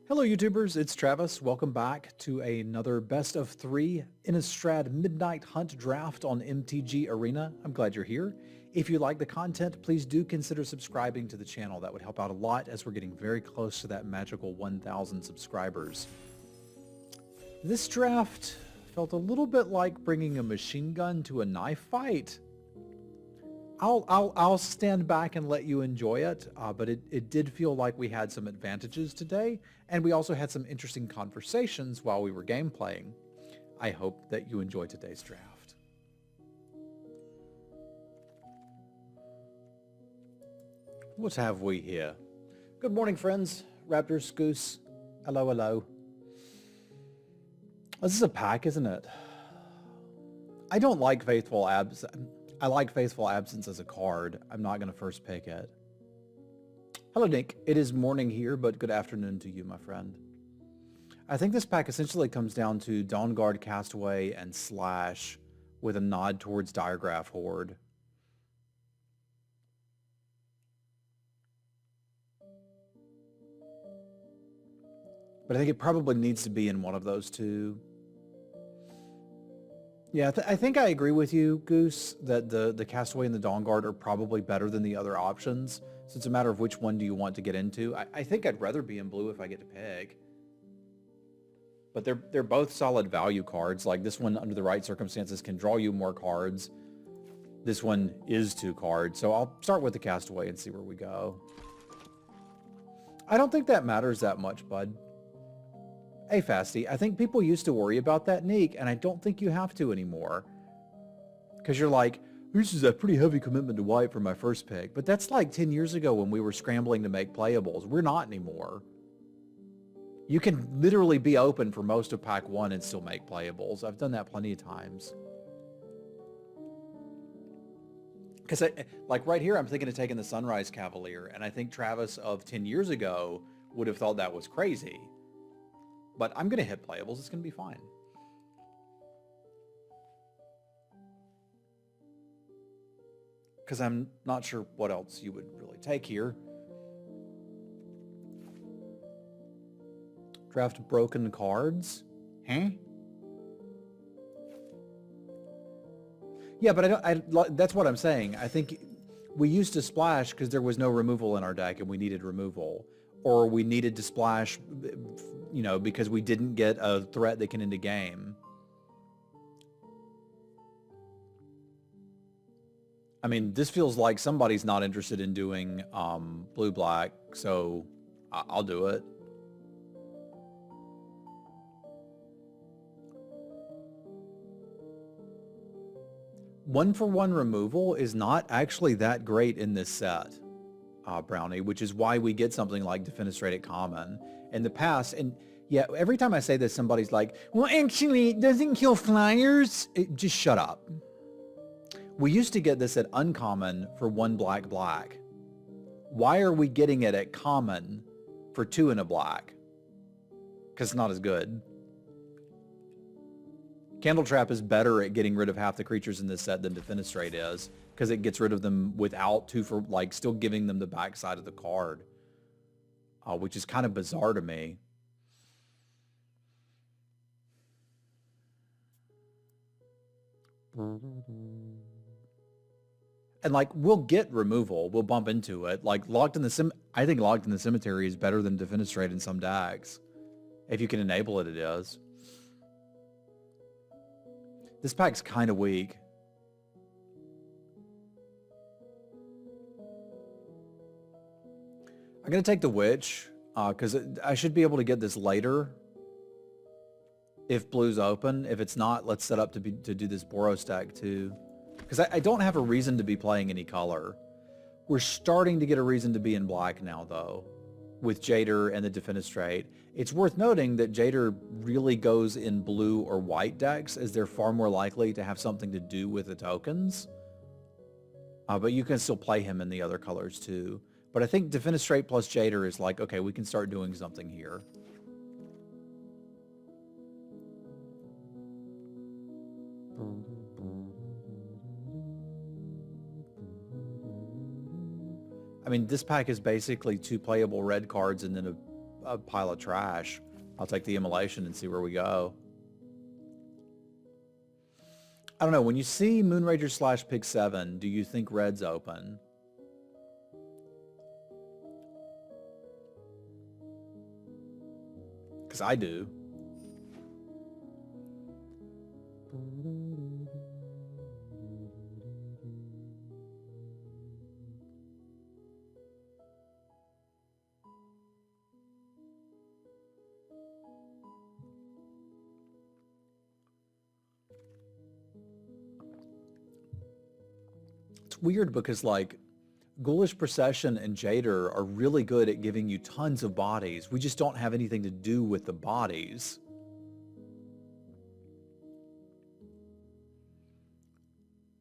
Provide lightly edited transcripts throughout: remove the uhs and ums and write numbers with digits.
Hello YouTubers, it's Travis. Welcome back to another best of 3 Innistrad Midnight Hunt draft on MTG Arena. I'm glad you're here. If you like the content, please do consider subscribing to the channel. That would help out a lot as we're getting very close to that magical 1,000 subscribers. This draft felt a little bit like bringing a machine gun to a knife fight. I'll stand back and let you enjoy it, but it did feel like we had some advantages today, and we also had some interesting conversations while we were gameplaying. I hope that you enjoy today's draft. What have we here? Good morning, friends. Raptors, Goose. Hello, hello. This is a pack, isn't it? I don't like Faithful Abs. I like Faithful Absence as a card. I'm not going to first pick it. Hello, Nick. It is morning here, but good afternoon to you, my friend. I think this pack essentially comes down to Dawnguard Castaway and Slash with a nod towards Diregraph Horde. But I think it probably needs to be in one of those two. Yeah, I think I agree with you, Goose, that the Castaway and the Dawnguard are probably better than the other options. So it's a matter of which one do you want to get into. I think I'd rather be in blue if I get to pick. But they're both solid value cards. Like this one, under the right circumstances, can draw you more cards. This one is 2 cards. So I'll start with the Castaway and see where we go. I don't think that matters that much, bud. Hey, Fasty, I think people used to worry about that, Neek, and I don't think you have to anymore. Because you're like, this is a pretty heavy commitment to white for my first pick. But that's like 10 years ago when we were scrambling to make playables. We're not anymore. You can literally be open for most of pack 1 and still make playables. I've done that plenty of times. Because like right here, I'm thinking of taking the Sunrise Cavalier, and I think Travis of 10 years ago would have thought that was crazy. But I'm going to hit playables. It's going to be fine. Because I'm not sure what else you would really take here. Draft broken cards? Huh? Yeah, but that's what I'm saying. I think we used to splash because there was no removal in our deck and we needed removal. Or we needed to splash, you know, because we didn't get a threat that can end a game. I mean, this feels like somebody's not interested in doing blue-black, so I'll do it. One-for-one removal is not actually that great in this set. Brownie, which is why we get something like Defenestrate at common. In the past, and yeah, every time I say this, somebody's like, well, actually, it doesn't kill flyers. Just shut up. We used to get this at uncommon for 1 black. Why are we getting it at common for 2 and a black? Because it's not as good. Candletrap is better at getting rid of half the creatures in this set than Defenestrate is, because it gets rid of them without 2 for, like, still giving them the backside of the card, which is kind of bizarre to me. And like, we'll get removal, we'll bump into it. Like I think Locked in the Cemetery is better than Defenestrate in some decks. If you can enable it, it is. This pack's kind of weak. I'm going to take the Witch, because I should be able to get this later if blue's open. If it's not, let's set up to do this Boros stack too. Because I don't have a reason to be playing any color. We're starting to get a reason to be in black now, though, with Jader and the Defenestrate. It's worth noting that Jader really goes in blue or white decks, as they're far more likely to have something to do with the tokens. But you can still play him in the other colors too. But I think Defenestrate plus Jader is like, okay, we can start doing something here. I mean, this pack is basically 2 playable red cards and then a pile of trash. I'll take the immolation and see where we go. I don't know. When you see Moonrager / Pick 7, do you think red's open? Because I do. It's weird because like Ghoulish Procession and Jader are really good at giving you tons of bodies. We just don't have anything to do with the bodies.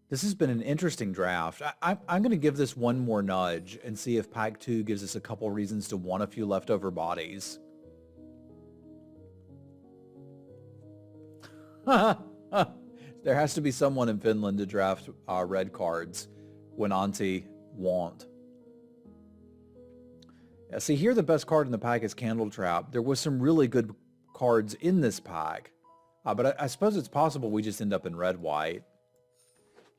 This has been an interesting draft. I'm going to give this one more nudge and see if Pack 2 gives us a couple reasons to want a few leftover bodies. There has to be someone in Finland to draft red cards when Auntie won't. Yeah, see, here the best card in the pack is Candle Trap. There was some really good cards in this pack, but I suppose it's possible we just end up in red-white.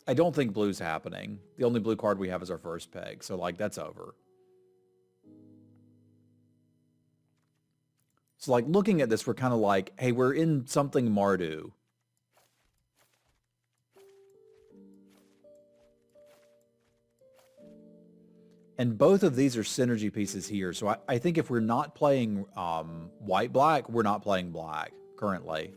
I don't think blue's happening. The only blue card we have is our first peg, so like that's over. So like looking at this, we're kind of like, hey, we're in something Mardu. And both of these are synergy pieces here. So I think if we're not playing white-black, we're not playing black currently.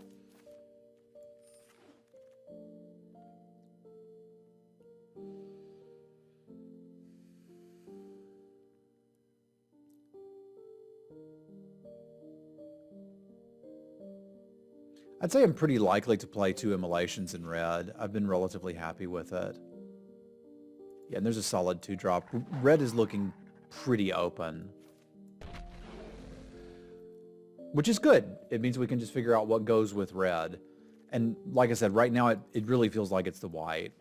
I'd say I'm pretty likely to play 2 immolations in red. I've been relatively happy with it. Yeah, and there's a solid 2-drop. Red is looking pretty open, which is good. It means we can just figure out what goes with red. And like I said, right now it really feels like it's the white.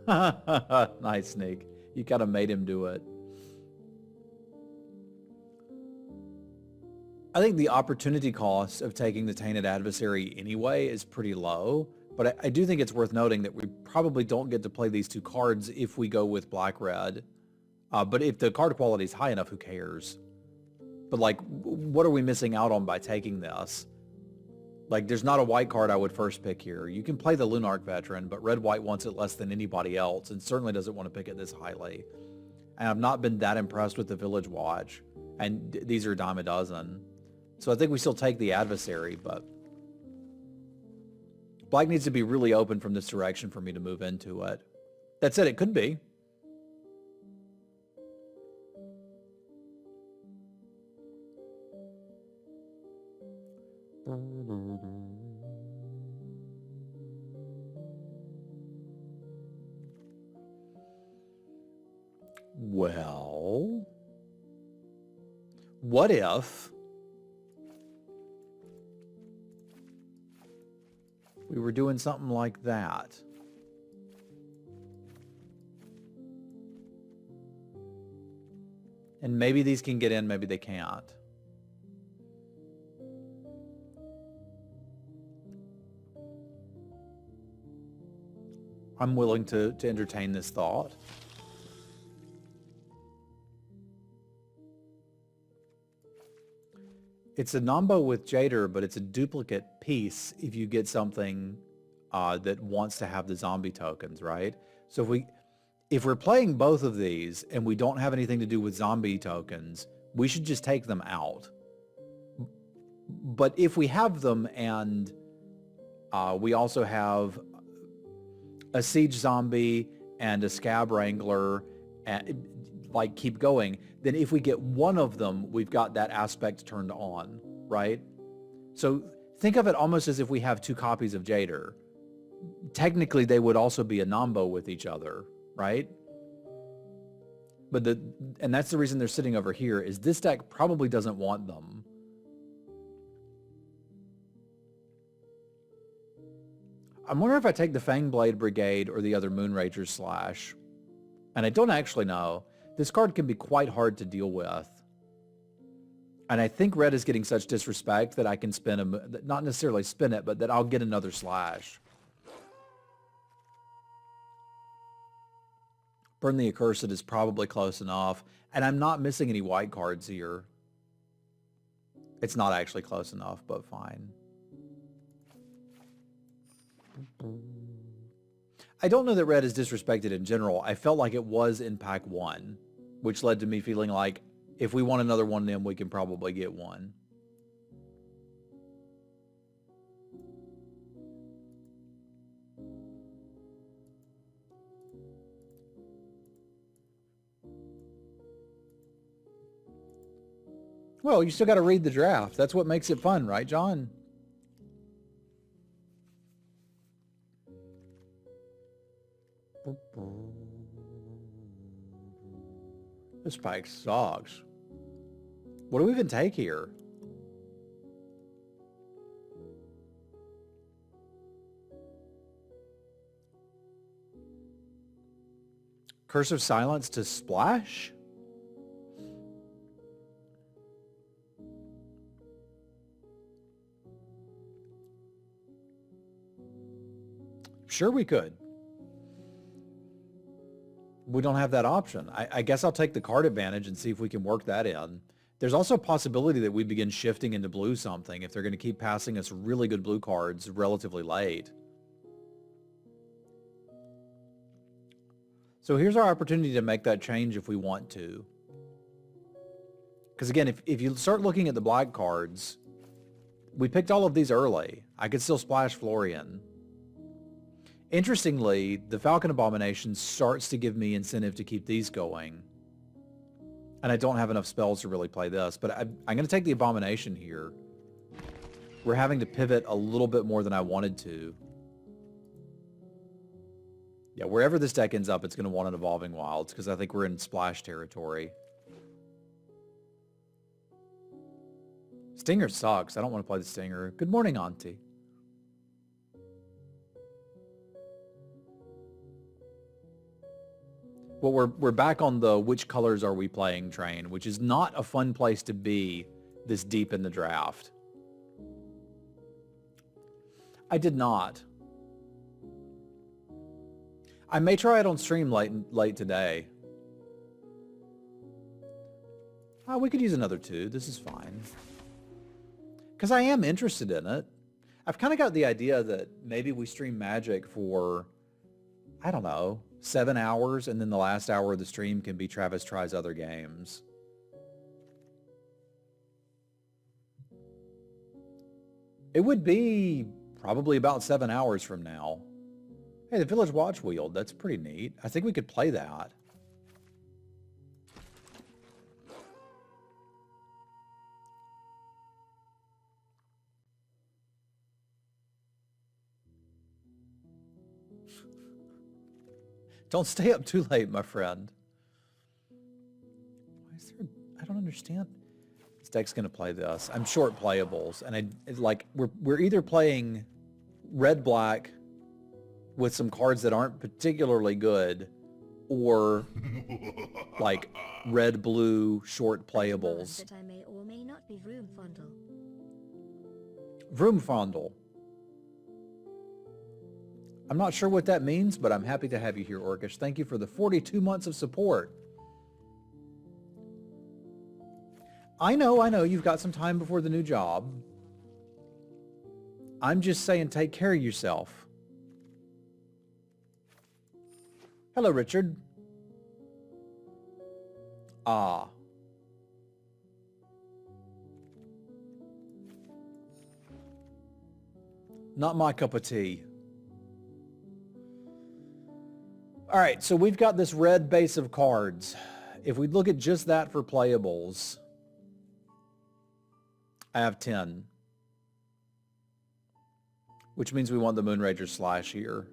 Nice, Sneak. You kind of made him do it. I think the opportunity cost of taking the Tainted Adversary anyway is pretty low, but I do think it's worth noting that we probably don't get to play these 2 cards if we go with black-red. But if the card quality is high enough, who cares? But like, what are we missing out on by taking this? Like, there's not a white card I would first pick here. You can play the Lunarch Veteran, but red-white wants it less than anybody else and certainly doesn't want to pick it this highly. And I've not been that impressed with the Village Watch, and these are a dime a dozen. So I think we still take the Adversary, but black needs to be really open from this direction for me to move into it. That said, it could be. Well, what if we were doing something like that? And maybe these can get in, maybe they can't. I'm willing to entertain this thought. It's a Nambo with Jader, but it's a duplicate piece if you get something that wants to have the zombie tokens, right? So if we're playing both of these and we don't have anything to do with zombie tokens, we should just take them out. But if we have them and we also have a Siege Zombie and a Scab Wrangler, and like keep going, then if we get one of them, we've got that aspect turned on, right? So think of it almost as if we have 2 copies of Jader. Technically, they would also be a Nambo with each other, right? But and that's the reason they're sitting over here, is this deck probably doesn't want them. I'm wondering if I take the Fangblade Brigade or the other Moonrager Slash. And I don't actually know. This card can be quite hard to deal with. And I think red is getting such disrespect that I can spin not necessarily spin it, but that I'll get another slash. Burn the Accursed is probably close enough. And I'm not missing any white cards here. It's not actually close enough, but fine. I don't know that red is disrespected in general. I felt like it was in pack 1, which led to me feeling like if we want another one of them, we can probably get one. Well, you still got to read the draft. That's what makes it fun, right, John? This pack sucks. What do we even take here? Curse of Silence to splash? Sure we could. We don't have that option. I guess I'll take the card advantage and see if we can work that in. There's also a possibility that we begin shifting into blue something if they're going to keep passing us really good blue cards relatively late. So here's our opportunity to make that change if we want to. Because again, if you start looking at the black cards, we picked all of these early. I could still splash Florian. Interestingly, the Falcon Abomination starts to give me incentive to keep these going. And I don't have enough spells to really play this, but I'm going to take the Abomination here. We're having to pivot a little bit more than I wanted to. Yeah, wherever this deck ends up, it's going to want an Evolving Wilds, because I think we're in splash territory. Stinger sucks. I don't want to play the Stinger. Good morning, Auntie. Well, we're back on the which colors are we playing train, which is not a fun place to be this deep in the draft. I did not. I may try it on stream late today. Oh, we could use another 2. This is fine. Because I am interested in it. I've kind of got the idea that maybe we stream Magic for, I don't know, 7 hours, and then the last hour of the stream can be Travis tries other games. It would be probably about 7 hours from now. Hey, the Village Watch Wheel, that's pretty neat. I think we could play that. Don't stay up too late, my friend. Why is there? I don't understand. This deck's gonna play this. I'm short playables, and we're either playing red black with some cards that aren't particularly good, or like red blue short playables. That I may or may not be Vroomfondle. Vroomfondle. I'm not sure what that means, but I'm happy to have you here, Orcish. Thank you for the 42 months of support. I know, you've got some time before the new job. I'm just saying take care of yourself. Hello, Richard. Ah. Not my cup of tea. All right, so we've got this red base of cards. If we look at just that for playables, I have 10. Which means we want the Moonrager Slash here.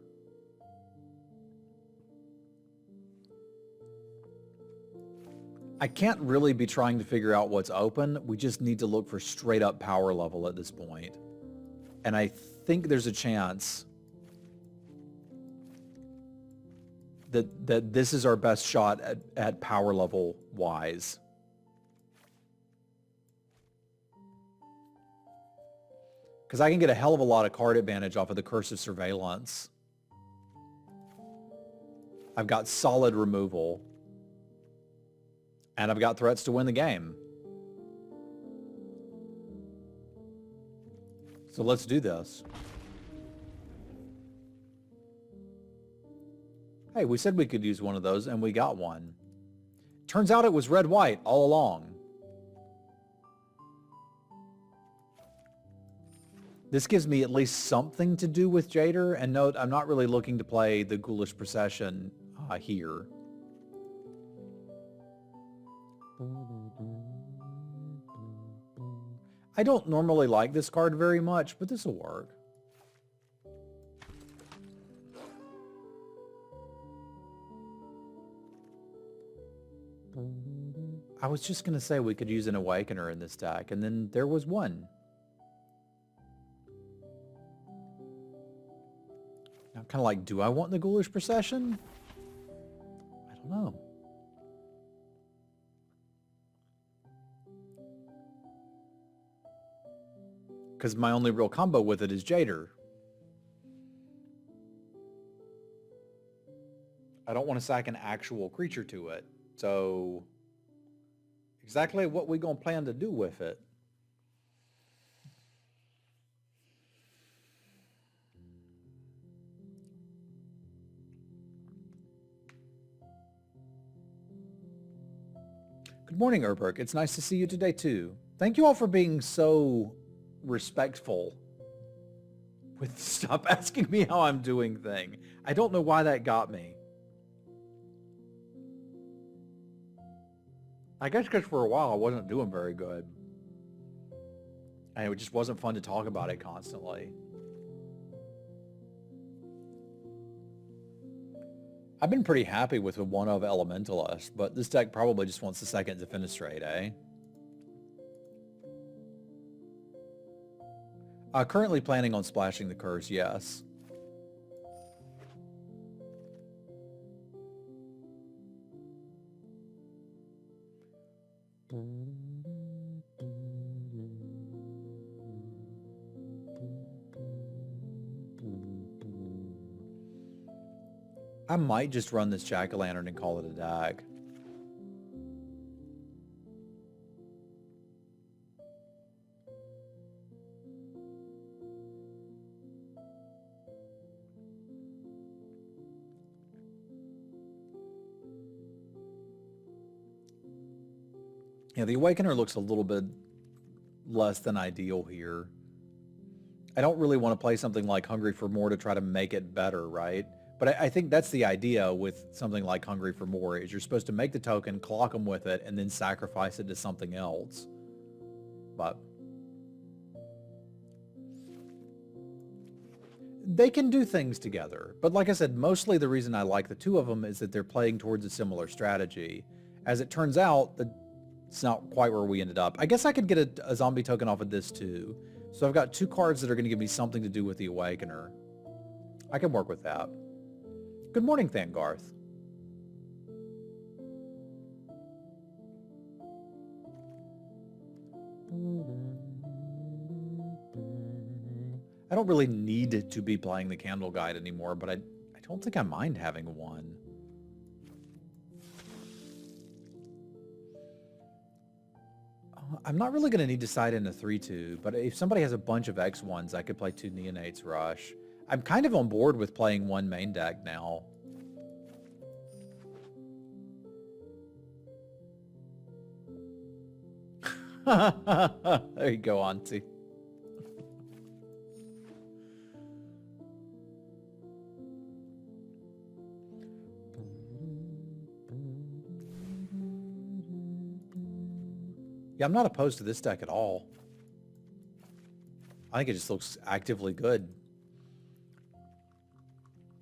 I can't really be trying to figure out what's open. We just need to look for straight up power level at this point. And I think there's a chance that this is our best shot at power level wise. Because I can get a hell of a lot of card advantage off of the Curse of Surveillance. I've got solid removal. And I've got threats to win the game. So let's do this. Hey, we said we could use one of those, and we got one. Turns out it was red-white all along. This gives me at least something to do with Jader, and note, I'm not really looking to play the Ghoulish Procession here. I don't normally like this card very much, but this will work. I was just going to say we could use an Awakener in this deck, and then there was one. I'm kind of like, do I want the Ghoulish Procession? I don't know. Because my only real combo with it is Jader. I don't want to sack an actual creature to it. So exactly what we gonna plan to do with it? Good morning, Urberg. It's nice to see you today too. Thank you all for being so respectful with stop asking me how I'm doing thing. I don't know why that got me. I guess because for a while I wasn't doing very good. And it just wasn't fun to talk about it constantly. I've been pretty happy with the one of Elementalist, but this deck probably just wants the second Defenestrate, eh? Currently planning on splashing the Curse, yes. I might just run this Jack-o'-lantern and call it a dag. Yeah, the Awakener looks a little bit less than ideal here. I don't really want to play something like Hungry for More to try to make it better, right? But I think that's the idea with something like Hungry for More, is you're supposed to make the token, clock them with it, and then sacrifice it to something else. But they can do things together. But like I said, mostly the reason I like the two of them is that they're playing towards a similar strategy. As it turns out, it's not quite where we ended up. I guess I could get a zombie token off of this too. So I've got two cards that are going to give me something to do with the Awakener. I can work with that. Good morning, Thangarth. I don't really need to be playing the Candle Guide anymore, but I don't think I mind having one. I'm not really going to need to side in a 3-2, but if somebody has a bunch of X1s, I could play 2 Neonates Rush. I'm kind of on board with playing one main deck now. There you go, Auntie. Yeah, I'm not opposed to this deck at all. I think it just looks actively good.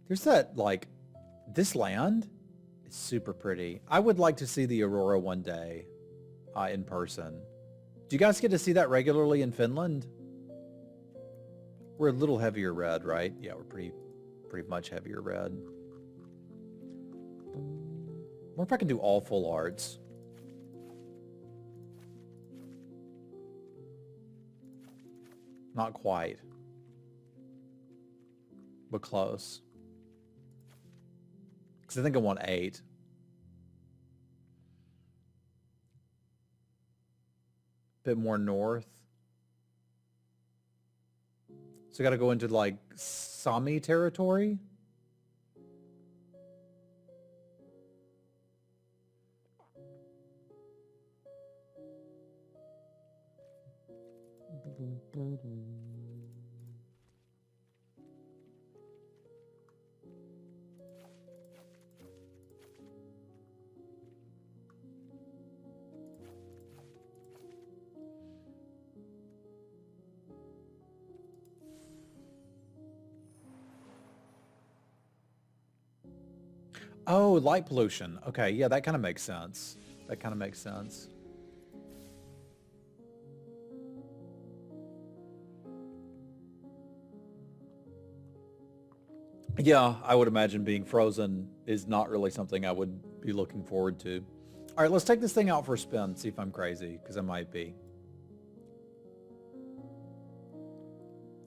There's that, like, this land is super pretty. I would like to see the Aurora one day in person. Do you guys get to see that regularly in Finland? We're a little heavier red, right? Yeah, we're pretty much heavier red. What if I can do all full arts? Not quite. But close. Because I think I want 8. Bit more north. So I got to go into like Sami territory. Oh, light pollution. Okay, yeah, that kind of makes sense. That kind of makes sense. Yeah, I would imagine being frozen is not really something I would be looking forward to. All right, let's take this thing out for a spin, see if I'm crazy, because I might be.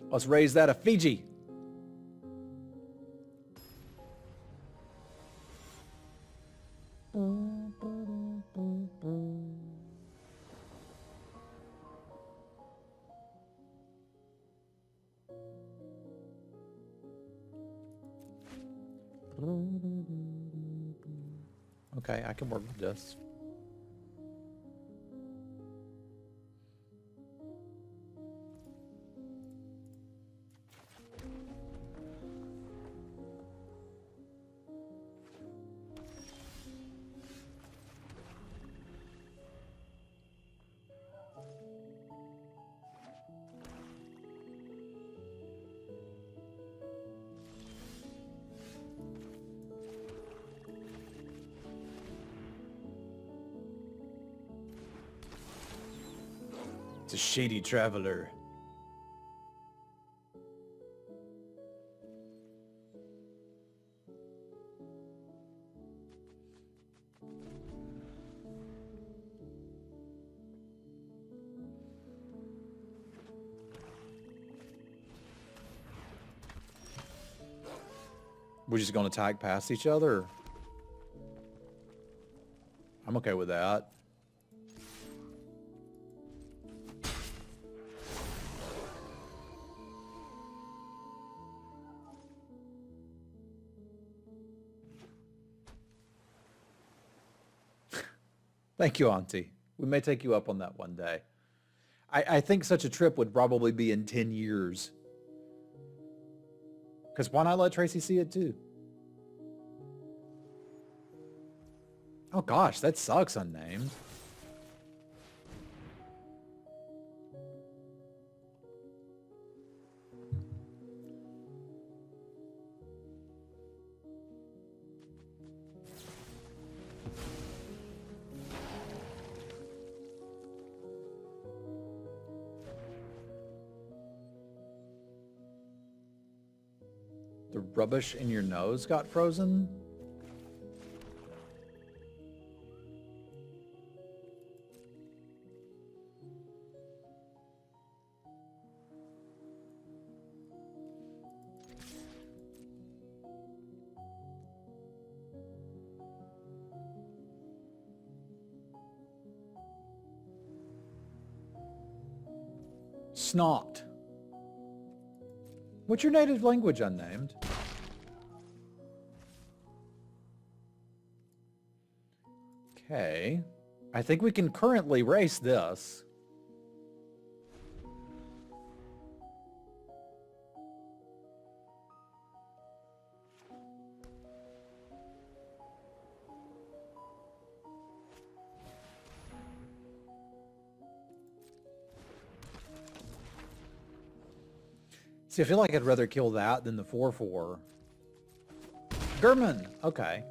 Let's raise that a Fiji. Okay, I can work with this. It's a shady traveler. We're just going to tag past each other? I'm okay with that. Thank you, Auntie. We may take you up on that one day. I think such a trip would probably be in 10 years. Because why not let Tracy see it too? Oh gosh, that sucks, unnamed. The rubbish in your nose got frozen? Snot. What's your native language, unnamed? Okay. I think we can currently race this. See, I feel like I'd rather kill that than the 4/4. German! Okay.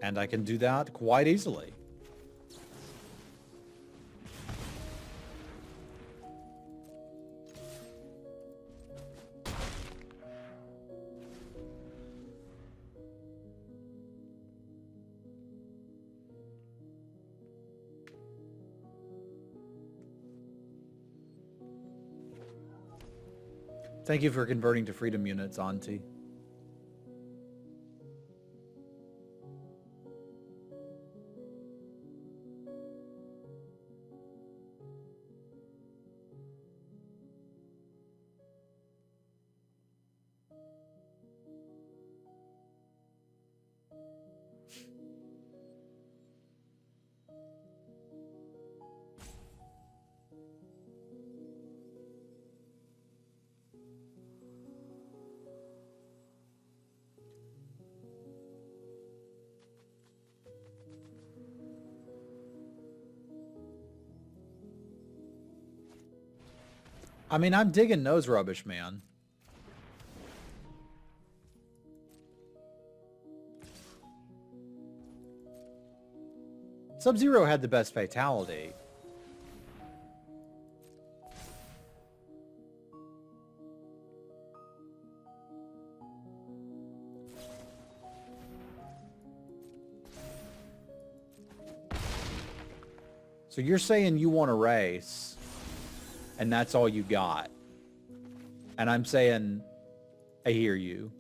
And I can do that quite easily. Thank you for converting to freedom units, Auntie. I mean, I'm digging nose rubbish, man. Sub-Zero had the best fatality. So you're saying you want a race, and that's all you got. And I'm saying, I hear you.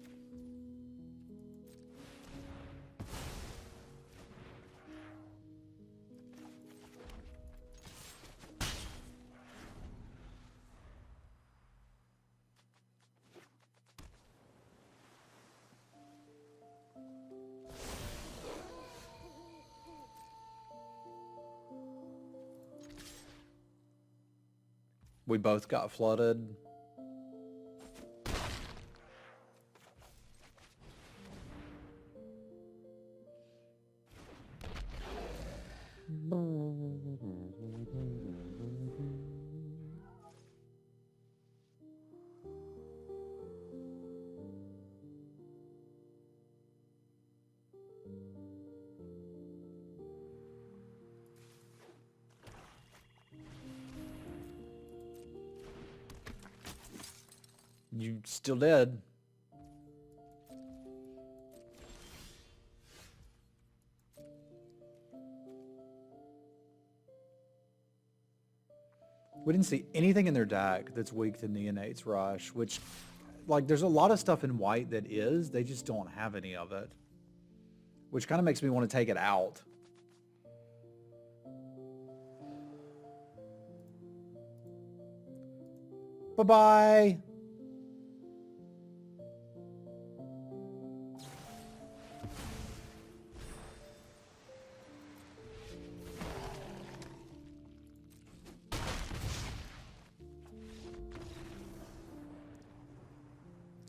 We both got flooded. You still did. We didn't see anything in their deck that's weak to Neonate's Rush, which, like, there's a lot of stuff in white that is, they just don't have any of it. Which kind of makes me want to take it out. Bye-bye.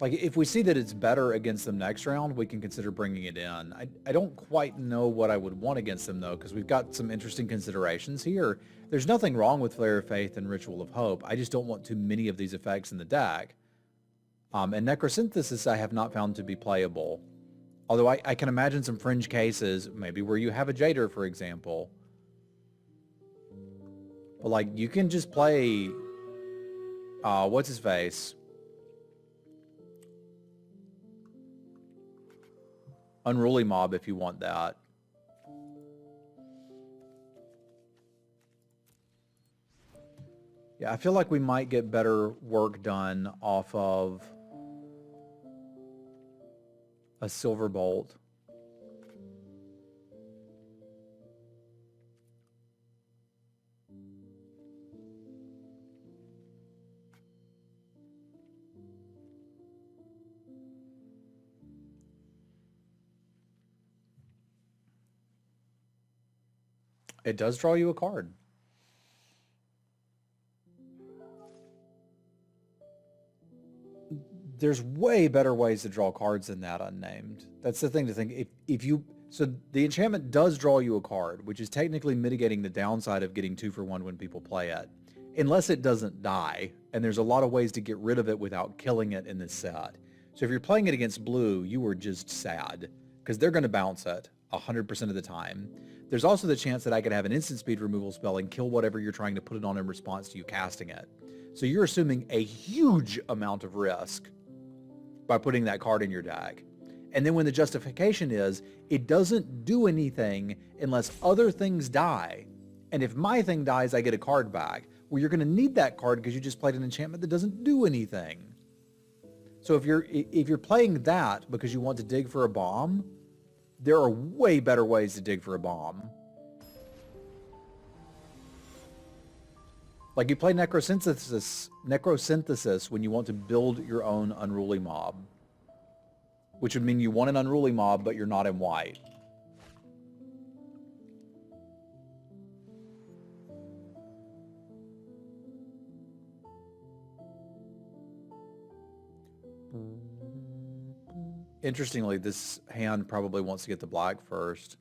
Like, if we see that it's better against them next round, we can consider bringing it in. I don't quite know what I would want against them, though, because we've got some interesting considerations here. There's nothing wrong with Flare of Faith and Ritual of Hope. I just don't want too many of these effects in the deck. And Necrosynthesis I have not found to be playable. Although I can imagine some fringe cases, maybe where you have a Jader, for example. But, like, you can just play... what's his face? Unruly Mob if you want that. Yeah, I feel like we might get better work done off of a Silverbolt. It does draw you a card. There's way better ways to draw cards than that unnamed. That's the thing to think. If you... So the enchantment does draw you a card, which is technically mitigating the downside of getting 2 for 1 when people play it. Unless it doesn't die. And there's a lot of ways to get rid of it without killing it in this set. So if you're playing it against blue, you are just sad. Because they're going to bounce it 100% of the time. There's also the chance that I could have an instant speed removal spell and kill whatever you're trying to put it on in response to you casting it. So you're assuming a huge amount of risk by putting that card in your deck. And then when the justification is, it doesn't do anything unless other things die. And if my thing dies, I get a card back. Well, you're going to need that card because you just played an enchantment that doesn't do anything. So if you're playing that because you want to dig for a bomb, there are way better ways to dig for a bomb. Like you play necrosynthesis when you want to build your own unruly mob, which would mean you want an unruly mob, but you're not in white. Interestingly, this hand probably wants to get the black first.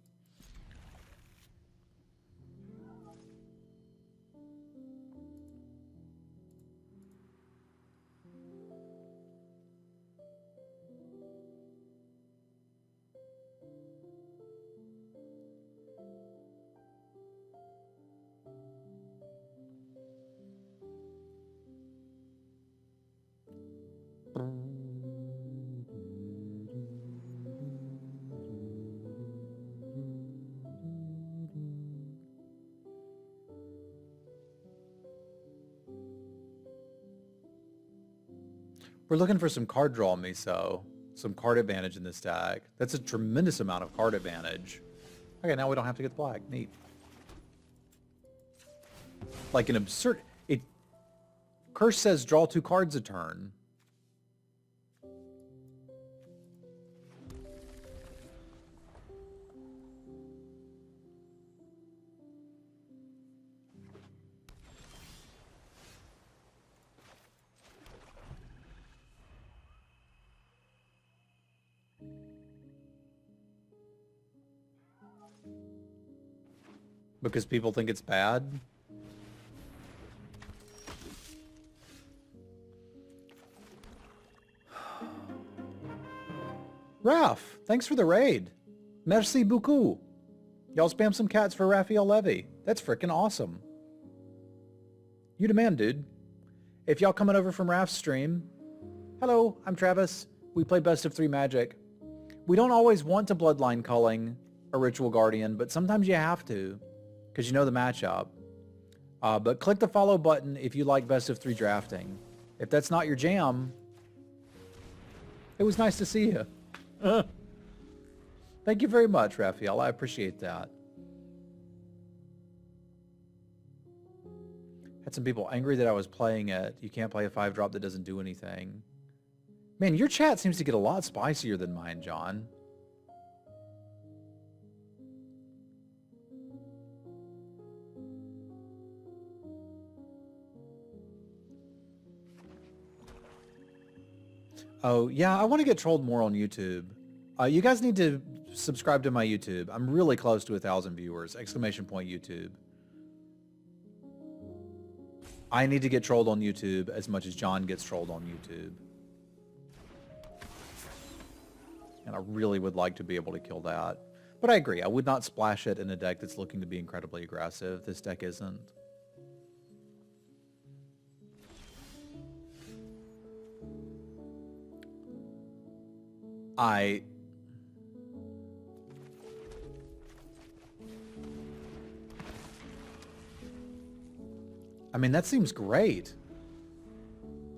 We're looking for some card draw, Miso. Some card advantage in this deck. That's a tremendous amount of card advantage. Okay, now we don't have to get the black. Neat. Like an absurd... Curse says draw 2 cards a turn. Because people think it's bad? Raph, thanks for the raid. Merci beaucoup. Y'all spam some cats for Raphael Levy. That's freaking awesome. You demand, dude. If y'all coming over from Raph's stream, hello, I'm Travis. We play best of 3 Magic. We don't always want to bloodline culling a Ritual Guardian, but sometimes you have to, because you know the matchup. But click the follow button if you like best of 3 drafting. If that's not your jam, it was nice to see you. Thank you very much, Raphael. I appreciate that. Had some people angry that I was playing it. You can't play a 5-drop that doesn't do anything. Man, your chat seems to get a lot spicier than mine, John. Oh, yeah, I want to get trolled more on YouTube. You guys need to subscribe to my YouTube. I'm really close to 1,000 viewers. ! YouTube. I need to get trolled on YouTube as much as John gets trolled on YouTube. And I really would like to be able to kill that. But I agree. I would not splash it in a deck that's looking to be incredibly aggressive. This deck isn't. I mean, that seems great.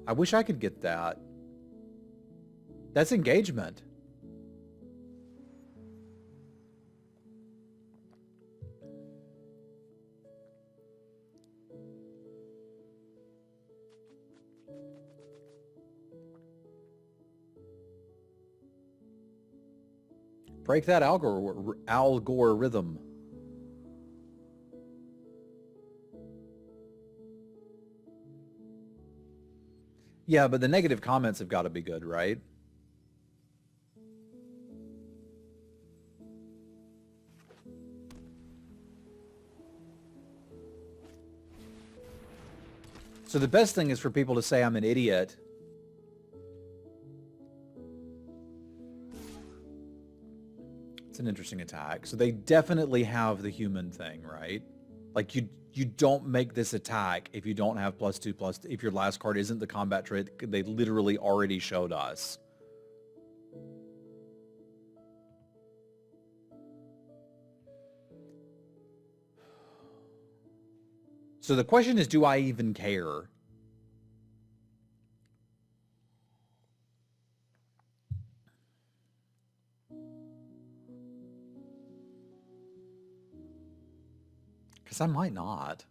I wish I could get that. That's engagement. Break that algorithm. Yeah, but the negative comments have got to be good, right? So the best thing is for people to say I'm an idiot. It's an interesting attack. So they definitely have the human thing, right? Like you don't make this attack if you don't have +2/+2. If your last card isn't the combat trait, they literally already showed us. So the question is, do I even care? guess I might not.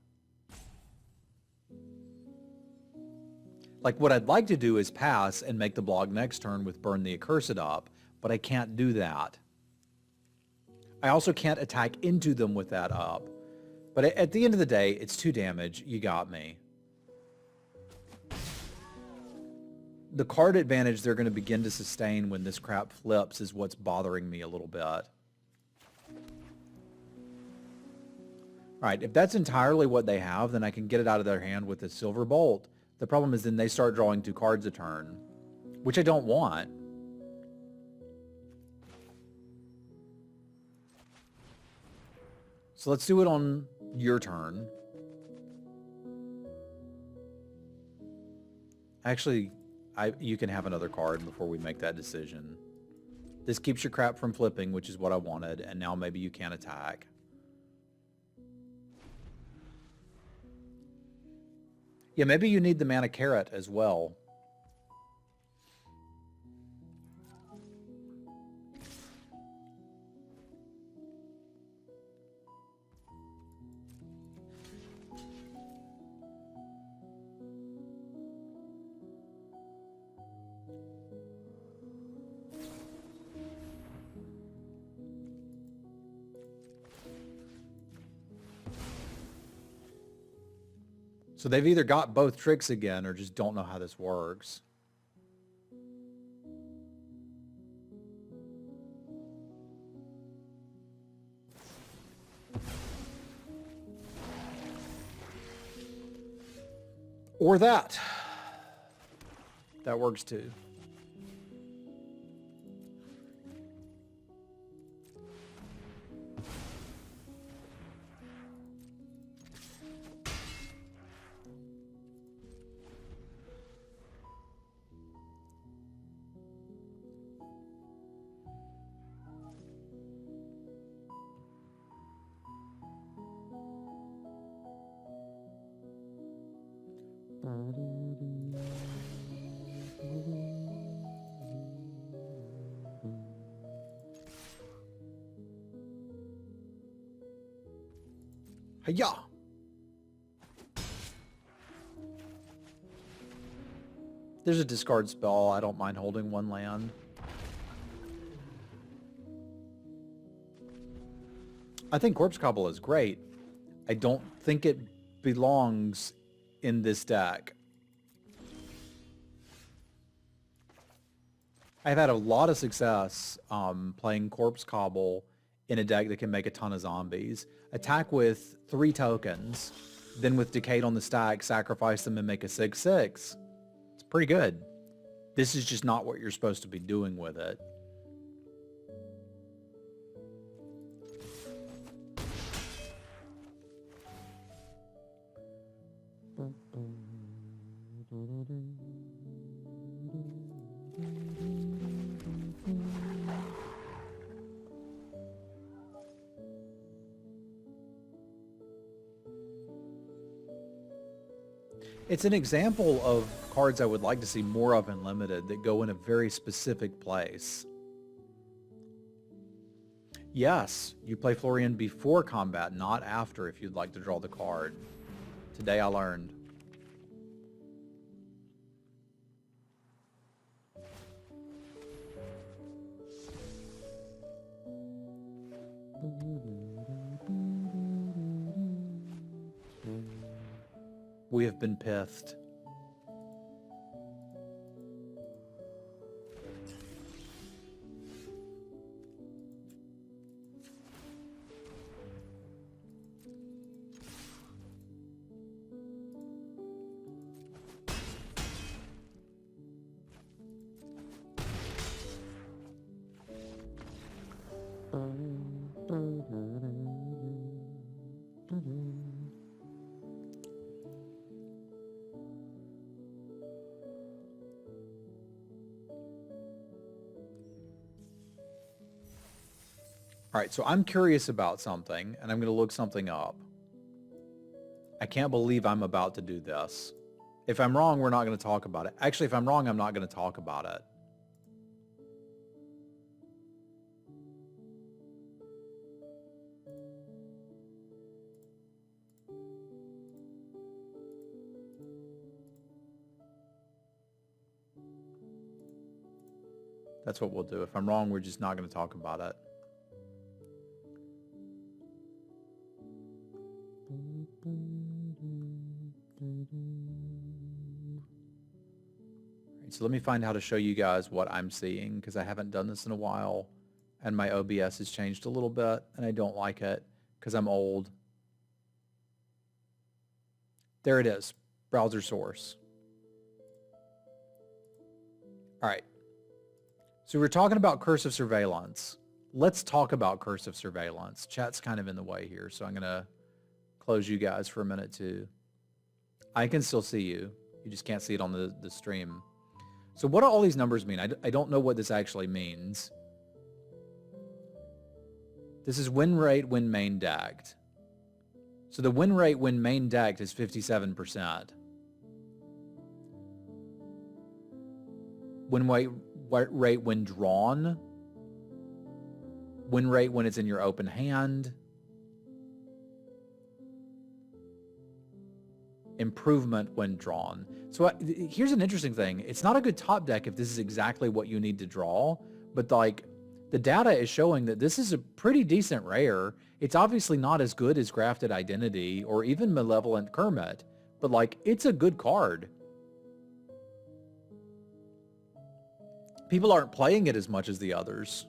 Like, what I'd like to do is pass and make the blog next turn with Burn the Accursed up, but I can't do that. I also can't attack into them with that up. But at the end of the day, it's 2 damage. You got me. The card advantage they're going to begin to sustain when this crap flips is what's bothering me a little bit. All right, if that's entirely what they have, then I can get it out of their hand with a Silver Bolt. The problem is then they start drawing 2 cards a turn, which I don't want. So let's do it on your turn. Actually, you can have another card before we make that decision. This keeps your crap from flipping, which is what I wanted, and now maybe you can attack. Yeah, maybe you need the mana carrot as well. So they've either got both tricks again or just don't know how this works. Or that. That works too. Hiya! There's a discard spell. I don't mind holding 1 land. I think Corpse Cobble is great. I don't think it belongs in this deck. I've had a lot of success playing Corpse Cobble in a deck that can make a ton of zombies. Attack with 3 tokens, then with Decayed on the stack, sacrifice them and make a 6/6. It's pretty good. This is just not what you're supposed to be doing with it. It's an example of cards I would like to see more of in Limited that go in a very specific place. Yes, you play Florian before combat, not after if you'd like to draw the card. Today I learned. We have been pithed. All right, so I'm curious about something, and I'm going to look something up. I can't believe I'm about to do this. If I'm wrong, we're not going to talk about it. Actually, if I'm wrong, I'm not going to talk about it. That's what we'll do. If I'm wrong, we're just not going to talk about it. So let me find how to show you guys what I'm seeing, because I haven't done this in a while and my OBS has changed a little bit and I don't like it because I'm old. There it is, browser source. All right. So we're talking about cursive surveillance. Let's talk about cursive surveillance. Chat's kind of in the way here, so I'm going to close you guys for a minute too. I can still see you. You just can't see it on the stream. So what do all these numbers mean? I don't know what this actually means. This is win rate when main decked. So the win rate when main decked is 57%. Win rate when drawn. Win rate when it's in your open hand. Improvement when drawn. So here's an interesting thing. It's not a good top deck if this is exactly what you need to draw, but like the data is showing that this is a pretty decent rare. It's obviously not as good as Grafted Identity or even Malevolent Kermit, but like it's a good card. People aren't playing it as much as the others.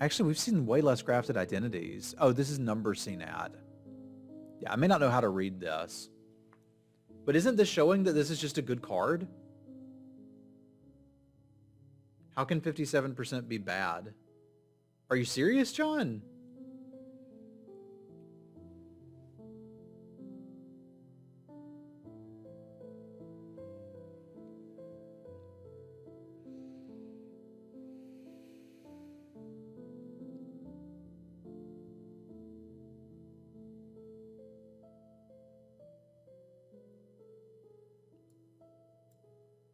Actually, we've seen way less Grafted Identities. Oh, this is number CNAD. Yeah, I may not know how to read this. But isn't this showing that this is just a good card? How can 57% be bad? Are you serious, John?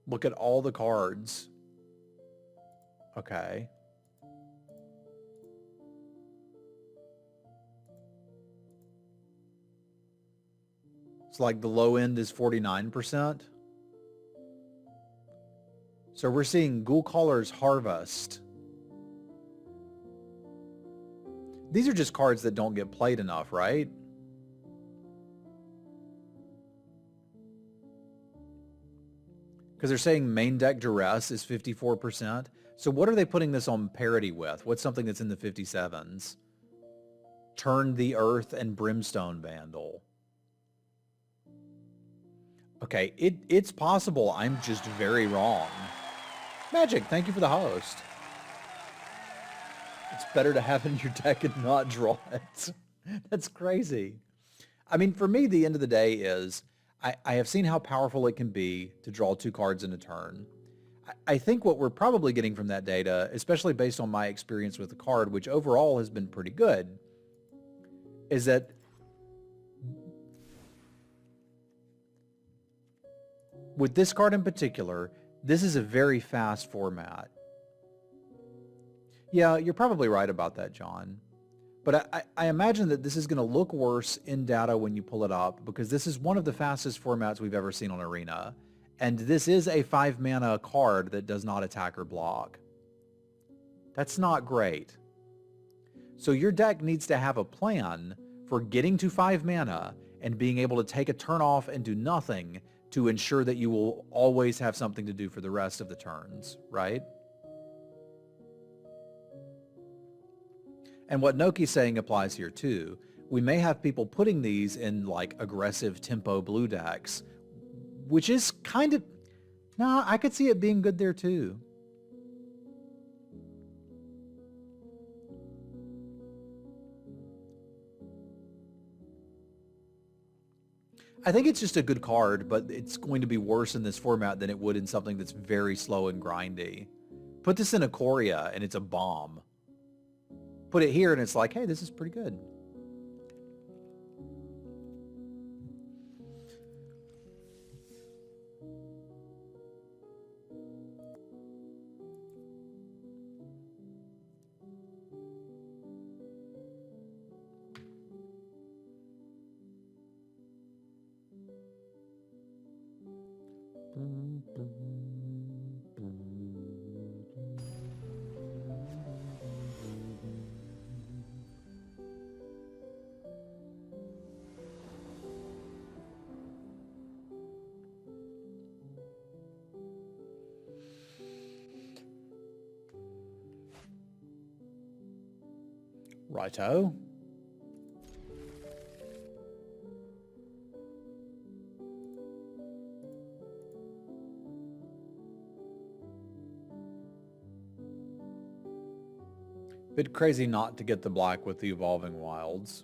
Look at all the cards. Okay. It's like the low end is 49%. So we're seeing Ghoul-Caller's Harvest. These are just cards that don't get played enough, right? Because they're saying main deck Duress is 54%. So what are they putting this on parity with? What's something that's in the 57s? Turn the Earth and Brimstone Vandal. Okay, it's possible I'm just very wrong. Magic, thank you for the host. It's better to have in your deck and not draw it. That's crazy. I mean, for me, the end of the day is I have seen how powerful it can be to draw 2 cards in a turn. I think what we're probably getting from that data, especially based on my experience with the card, which overall has been pretty good, is that with this card in particular, this is a very fast format. Yeah, you're probably right about that, John. But I imagine that this is going to look worse in data when you pull it up, because this is one of the fastest formats we've ever seen on Arena. And this is a 5-mana card that does not attack or block. That's not great. So your deck needs to have a plan for getting to 5 mana and being able to take a turn off and do nothing to ensure that you will always have something to do for the rest of the turns, right? And what Noki's saying applies here too. We may have people putting these in like aggressive tempo blue decks, which is kind of, no, I could see it being good there too. I think it's just a good card, but it's going to be worse in this format than it would in something that's very slow and grindy. Put this in Ikoria and it's a bomb. Put it here and it's like, hey, this is pretty good. Righto. Bit crazy not to get the black with the Evolving Wilds.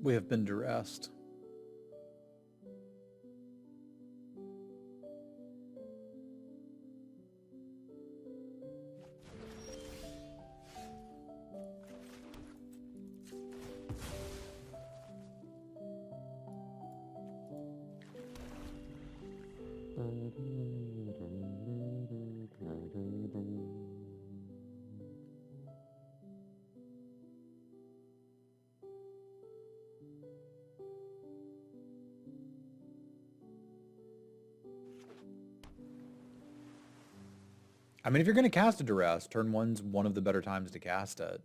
We have been duressed. I mean, if you're going to cast a duress, turn one's one of the better times to cast it.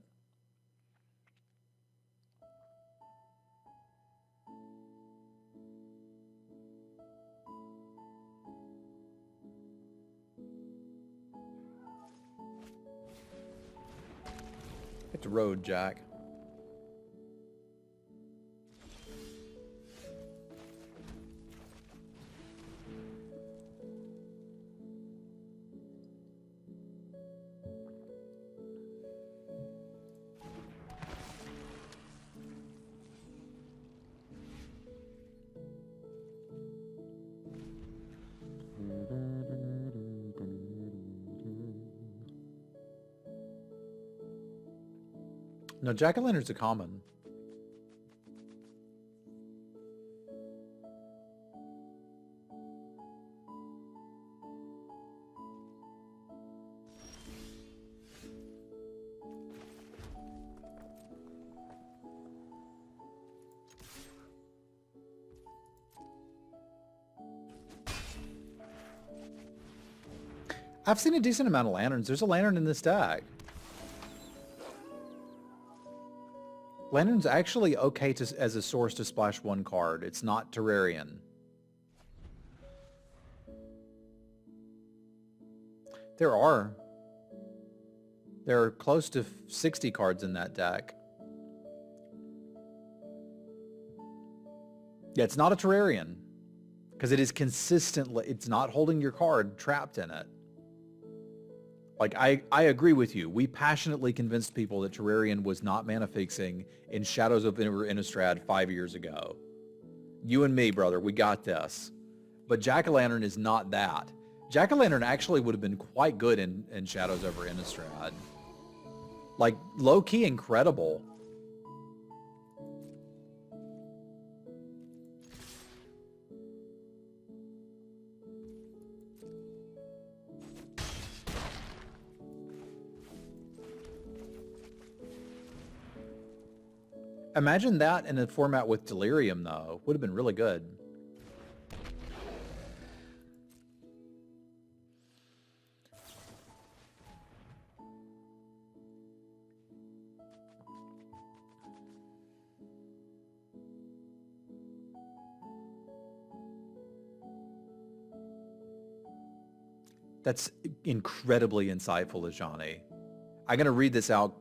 Hit the road, Jack. No, Jack-o'-lantern's a common. I've seen a decent amount of lanterns. There's a lantern in this deck. Lantern's actually okay as a source to splash one card. It's not Terrarian. There are close to 60 cards in that deck. Yeah, it's not a Terrarian. Because it is consistently, it's not holding your card trapped in it. Like, I agree with you. We passionately convinced people that Terrarian was not mana fixing in Shadows of Innistrad 5 years ago. You and me, brother, we got this. But Jack-o'-lantern is not that. Jack-o'-lantern actually would have been quite good in Shadows over Innistrad. Like, low-key incredible. Imagine that in a format with Delirium, though. Would have been really good. That's incredibly insightful, Ajani. I'm going to read this out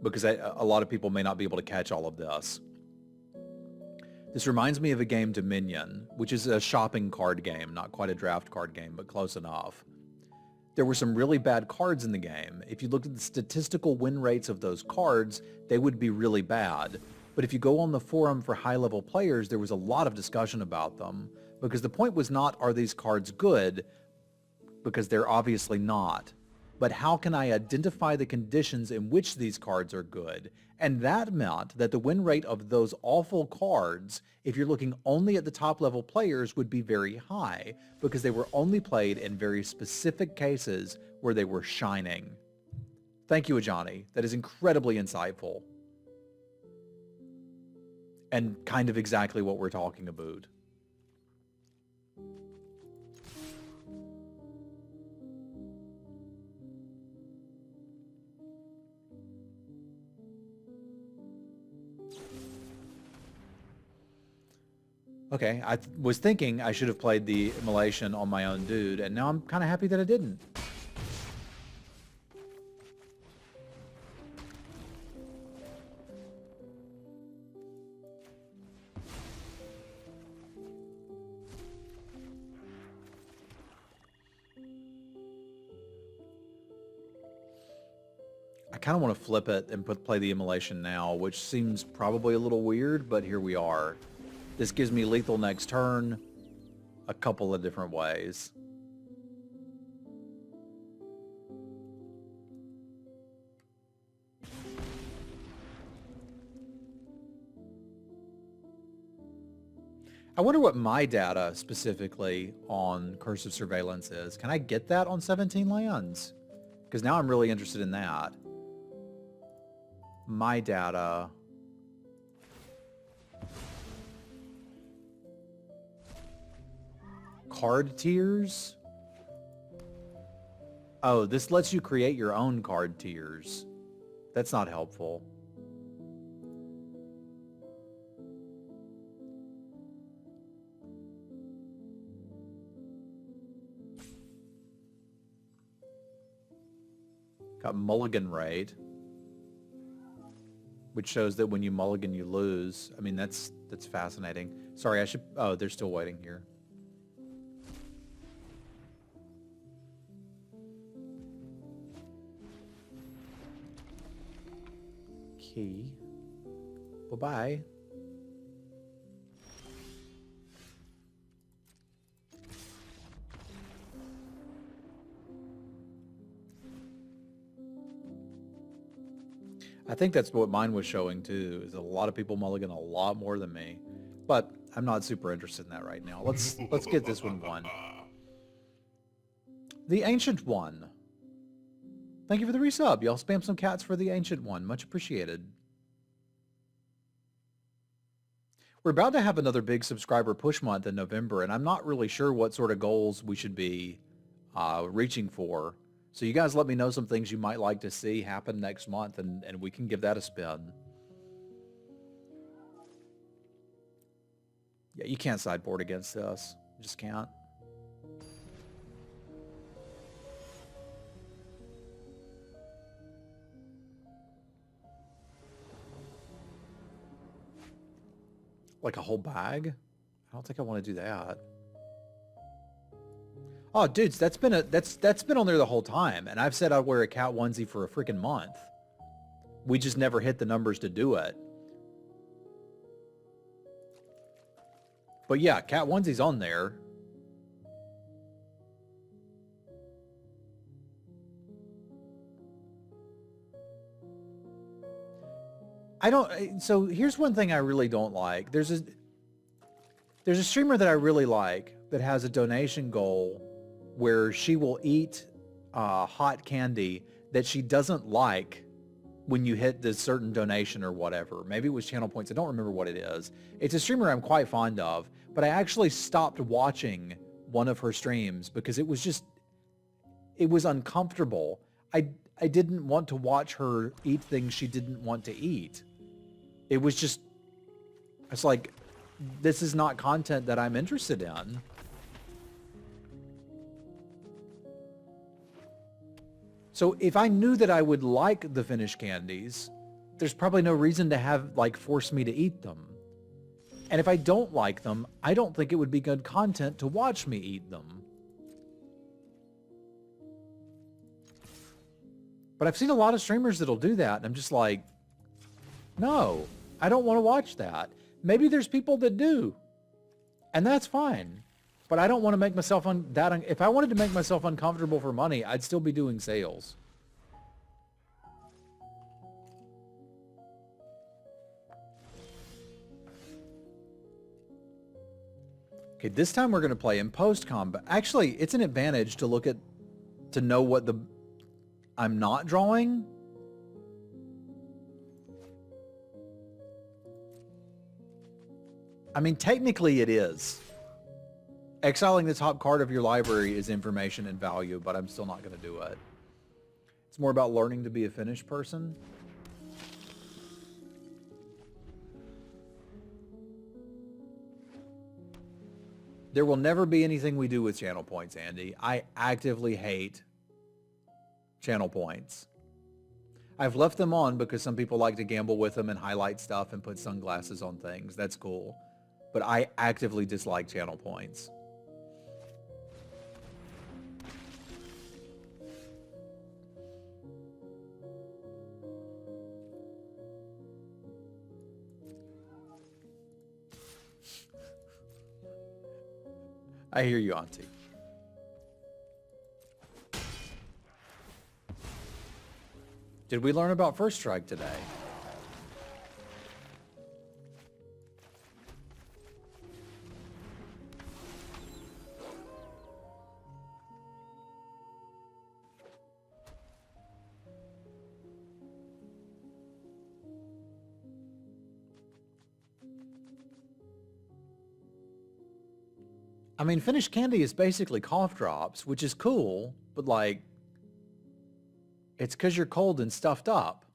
because a lot of people may not be able to catch all of this. This reminds me of a game Dominion, which is a shopping card game, not quite a draft card game, but close enough. There were some really bad cards in the game. If you looked at the statistical win rates of those cards, they would be really bad. But if you go on the forum for high-level players, there was a lot of discussion about them, because the point was not, are these cards good? Because they're obviously not. but how can I identify the conditions in which these cards are good? And that meant that the win rate of those awful cards, if you're looking only at the top level players, would be very high because they were only played in very specific cases where they were shining. Thank you, Ajani. That is incredibly insightful. And kind of exactly what we're talking about. Okay, I was thinking I should have played the immolation on my own dude, and now I'm kind of happy that I didn't. I kind of want to flip it and play the immolation now, which seems probably a little weird, but here we are. This gives me lethal next turn a couple of different ways. I wonder what my data specifically on Cursive Surveillance is. Can I get that on 17 lands? Because now I'm really interested in that. My data... Card tiers? Oh, this lets you create your own card tiers. That's not helpful. Got mulligan rate, which shows that when you mulligan, you lose. I mean, that's fascinating. Sorry, I should... Oh, they're still waiting here. Key. Bye-bye. I think that's what mine was showing too, is a lot of people mulligan a lot more than me. But I'm not super interested in that right now. Let's get this one won. The Ancient One. Thank you for the resub. Y'all spam some cats for the Ancient One. Much appreciated. We're about to have another big subscriber push month in November, and I'm not really sure what sort of goals we should be reaching for. So you guys let me know some things you might like to see happen next month, and we can give that a spin. Yeah, you can't sideboard against this. You just can't. Like a whole bag? I don't think I want to do that. Oh, dudes, that's been on there the whole time, and I've said I'd wear a cat onesie for a freaking month. We just never hit the numbers to do it. But yeah, cat onesie's on there. So here's one thing I really don't like. There's a streamer that I really like that has a donation goal where she will eat hot candy that she doesn't like when you hit this certain donation or whatever. Maybe it was channel points. I don't remember what it is. It's a streamer I'm quite fond of, but I actually stopped watching one of her streams because it was uncomfortable. I didn't want to watch her eat things she didn't want to eat. It's like, this is not content that I'm interested in. So if I knew that I would like the finished candies, there's probably no reason to force me to eat them. And if I don't like them, I don't think it would be good content to watch me eat them. But I've seen a lot of streamers that'll do that, and I'm just like, no, I don't want to watch that. Maybe there's people that do, and that's fine. But I don't want to make myself if I wanted to make myself uncomfortable for money, I'd still be doing sales. Okay, this time we're going to play in post-combat. Actually, it's an advantage to know what I'm not drawing. I mean, technically it is. Exiling the top card of your library is information and value, but I'm still not going to do it. It's more about learning to be a finished person. There will never be anything we do with channel points, Andy. I actively hate channel points. I've left them on because some people like to gamble with them and highlight stuff and put sunglasses on things. That's cool. But I actively dislike channel points. I hear you, Auntie. Did we learn about First Strike today? I mean, finished candy is basically cough drops, which is cool, but like, it's because you're cold and stuffed up.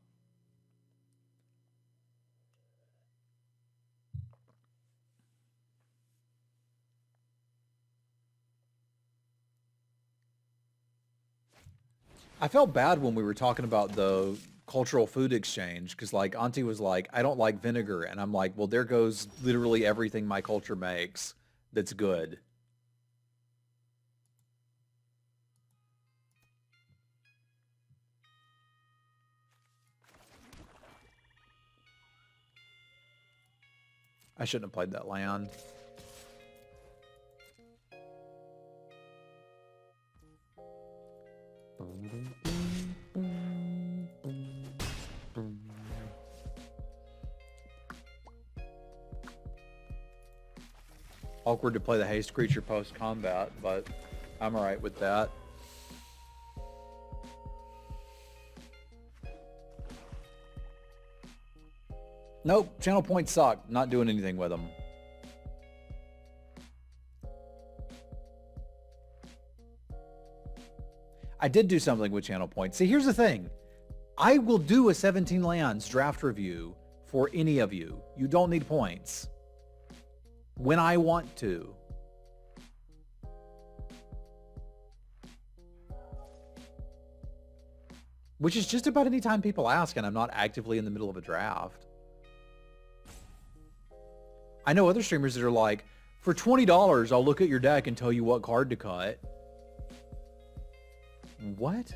I felt bad when we were talking about the cultural food exchange because like Auntie was like, I don't like vinegar. And I'm like, well, there goes literally everything my culture makes that's good. I shouldn't have played that land. Awkward to play the haste creature post-combat, but I'm alright with that. Nope, channel points suck. Not doing anything with them. I did do something with channel points. See, here's the thing. I will do a 17 lands draft review for any of you. You don't need points. When I want to. Which is just about any time people ask and I'm not actively in the middle of a draft. I know other streamers that are like, for $20, I'll look at your deck and tell you what card to cut. What?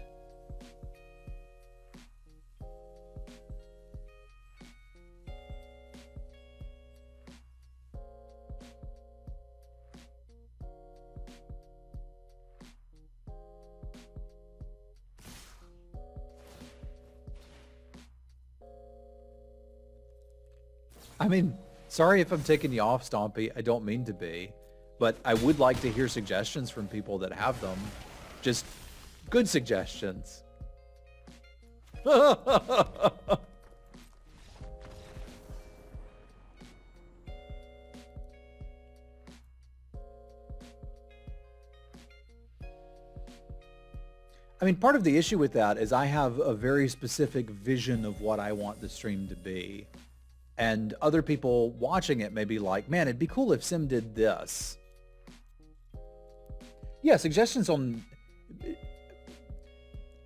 I mean, sorry if I'm taking you off, Stompy. I don't mean to be. But I would like to hear suggestions from people that have them. Just good suggestions. I mean, part of the issue with that is I have a very specific vision of what I want the stream to be. And other people watching it may be like, man, it'd be cool if Sim did this. Yeah, suggestions on...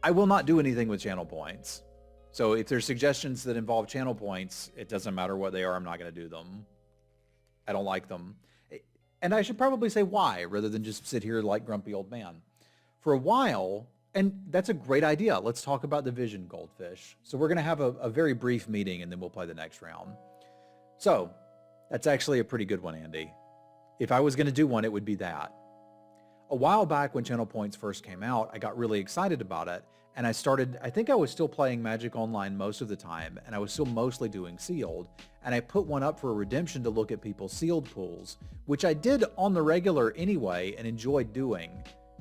I will not do anything with channel points. So if there's suggestions that involve channel points, it doesn't matter what they are, I'm not going to do them. I don't like them. And I should probably say why, rather than just sit here like grumpy old man. For a while, and that's a great idea. Let's talk about the Vision Goldfish. So we're going to have a very brief meeting and then we'll play the next round. So that's actually a pretty good one, Andy. If I was going to do one, it would be that. A while back when channel points first came out, I got really excited about it. And I think I was still playing Magic Online most of the time, and I was still mostly doing sealed. And I put one up for a redemption to look at people's sealed pools, which I did on the regular anyway and enjoyed doing,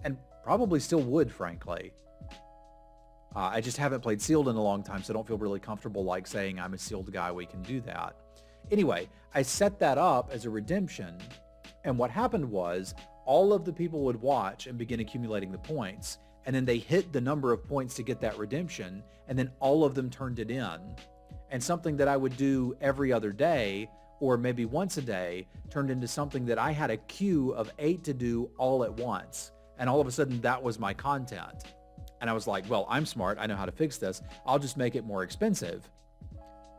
and probably still would, frankly. I just haven't played sealed in a long time, so I don't feel really comfortable like saying I'm a sealed guy, we can do that. Anyway, I set that up as a redemption, and what happened was all of the people would watch and begin accumulating the points, and then they hit the number of points to get that redemption, and then all of them turned it in. And something that I would do every other day, or maybe once a day, turned into something that I had a queue of 8 to do all at once. And all of a sudden that was my content. And I was like, well, I'm smart. I know how to fix this. I'll just make it more expensive.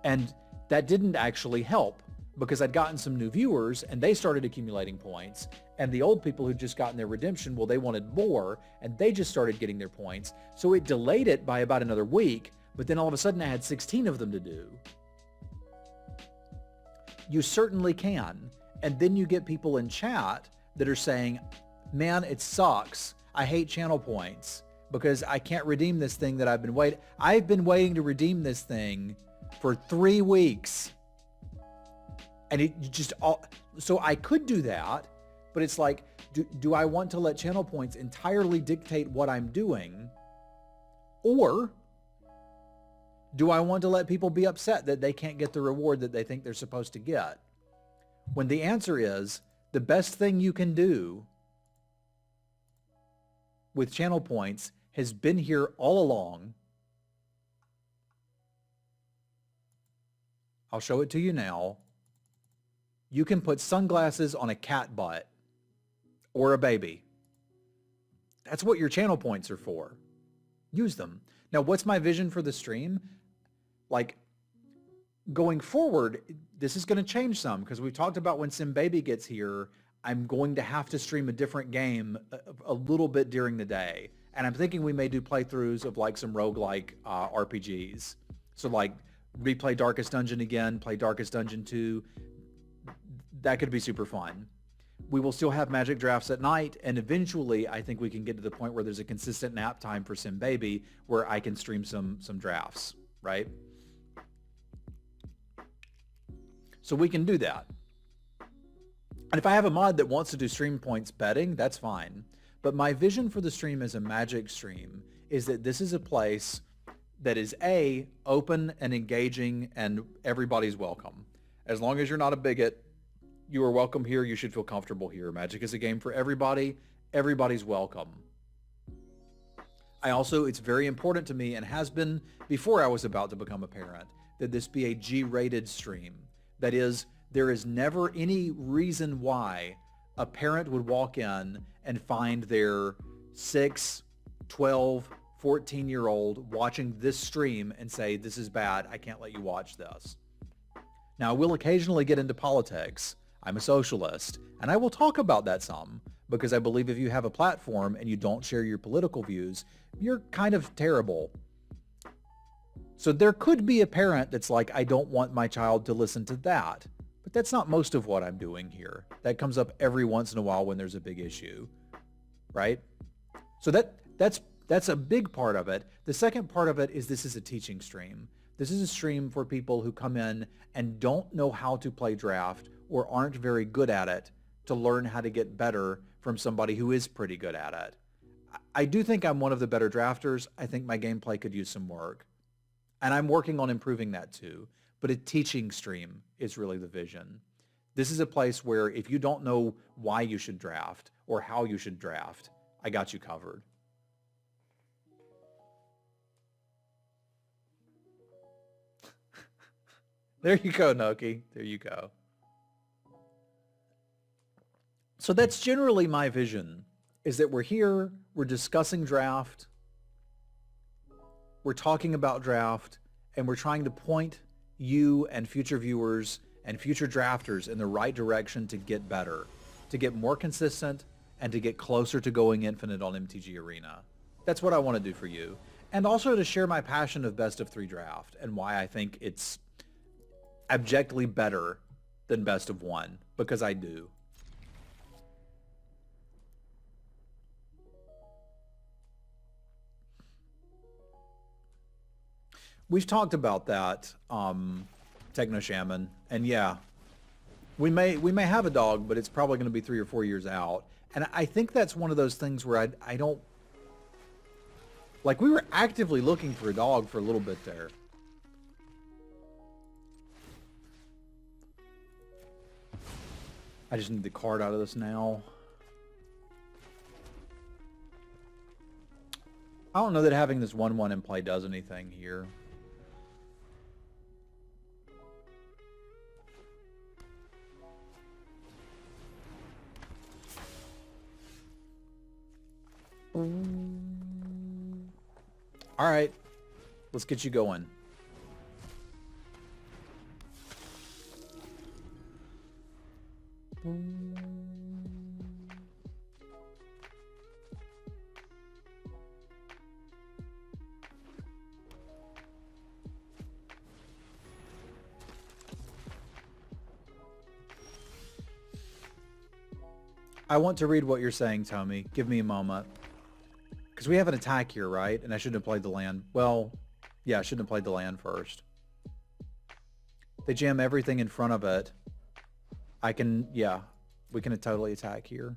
And that didn't actually help, because I'd gotten some new viewers and they started accumulating points. And the old people who'd just gotten their redemption, well, they wanted more and they just started getting their points. So it delayed it by about another week, but then all of a sudden I had 16 of them to do. You certainly can. And then you get people in chat that are saying, man, it sucks. I hate channel points because I can't redeem this thing that I've been waiting to redeem this thing for 3 weeks. And it just all, so I could do that, but it's like, do I want to let channel points entirely dictate what I'm doing? Or do I want to let people be upset that they can't get the reward that they think they're supposed to get? When the answer is the best thing you can do with channel points has been here all along. I'll show it to you now. You can put sunglasses on a cat butt or a baby. That's what your channel points are for. Use them. Now, what's my vision for the stream? Like, going forward, this is going to change some, because we talked about when SimBaby gets here, I'm going to have to stream a different game a little bit during the day. And I'm thinking we may do playthroughs of like some roguelike RPGs. So like replay Darkest Dungeon again, play Darkest Dungeon 2. That could be super fun. We will still have Magic drafts at night, and eventually I think we can get to the point where there's a consistent nap time for SimBaby where I can stream some drafts, right? So we can do that. And if I have a mod that wants to do stream points betting, that's fine. But my vision for the stream as a Magic stream is that this is a place that is A, open and engaging, and everybody's welcome. As long as you're not a bigot, you are welcome here. You should feel comfortable here. Magic is a game for everybody. Everybody's welcome. It's very important to me, and has been before I was about to become a parent, that this be a G-rated stream. That is, there is never any reason why a parent would walk in and find their 6, 12, 14-year-old watching this stream and say, this is bad, I can't let you watch this. Now, I will occasionally get into politics. I'm a socialist, and I will talk about that some, because I believe if you have a platform and you don't share your political views, you're kind of terrible. So there could be a parent that's like, I don't want my child to listen to that. But that's not most of what I'm doing here. That comes up every once in a while when there's a big issue, right? So that's a big part of it. The second part of it is this is a teaching stream. This is a stream for people who come in and don't know how to play draft or aren't very good at it, to learn how to get better from somebody who is pretty good at it. I do think I'm one of the better drafters. I think my gameplay could use some work. And I'm working on improving that too. But a teaching stream is really the vision. This is a place where if you don't know why you should draft or how you should draft, I got you covered. There you go, Noki. There you go. So that's generally my vision, is that we're here, we're discussing draft, we're talking about draft, and we're trying to point you and future viewers and future drafters in the right direction to get better, to get more consistent, and to get closer to going infinite on MTG Arena. That's what I want to do for you. And also to share my passion of best of 3 draft and why I think it's abjectly better than best of 1, because I do. we've talked about that, Techno Shaman, and yeah, we may have a dog, but it's probably going to be 3 or 4 years out. And I think that's one of those things where I don't like. We were actively looking for a dog for a little bit there. I just need the card out of this now. I don't know that having this 1/1 in play does anything here. All right, let's get you going. I want to read what you're saying, Tommy. Give me a moment. Because we have an attack here, right? And I shouldn't have played the land. Well, yeah, I shouldn't have played the land first. They jam everything in front of it. I can, yeah, we can totally attack here.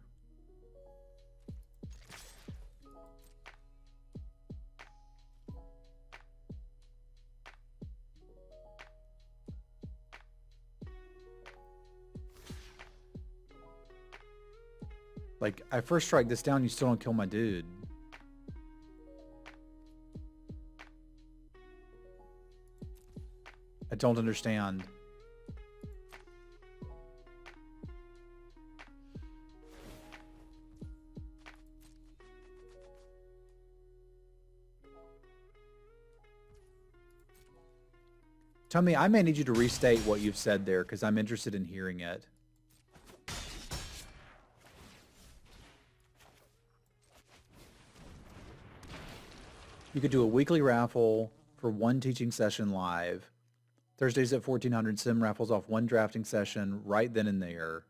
Like, I first strike this down, you still don't kill my dude. I don't understand. Tommy, I may need you to restate what you've said there because I'm interested in hearing it. You could do a weekly raffle for 1 teaching session live. Thursdays at 1400, Sim raffles off 1 drafting session right then and there.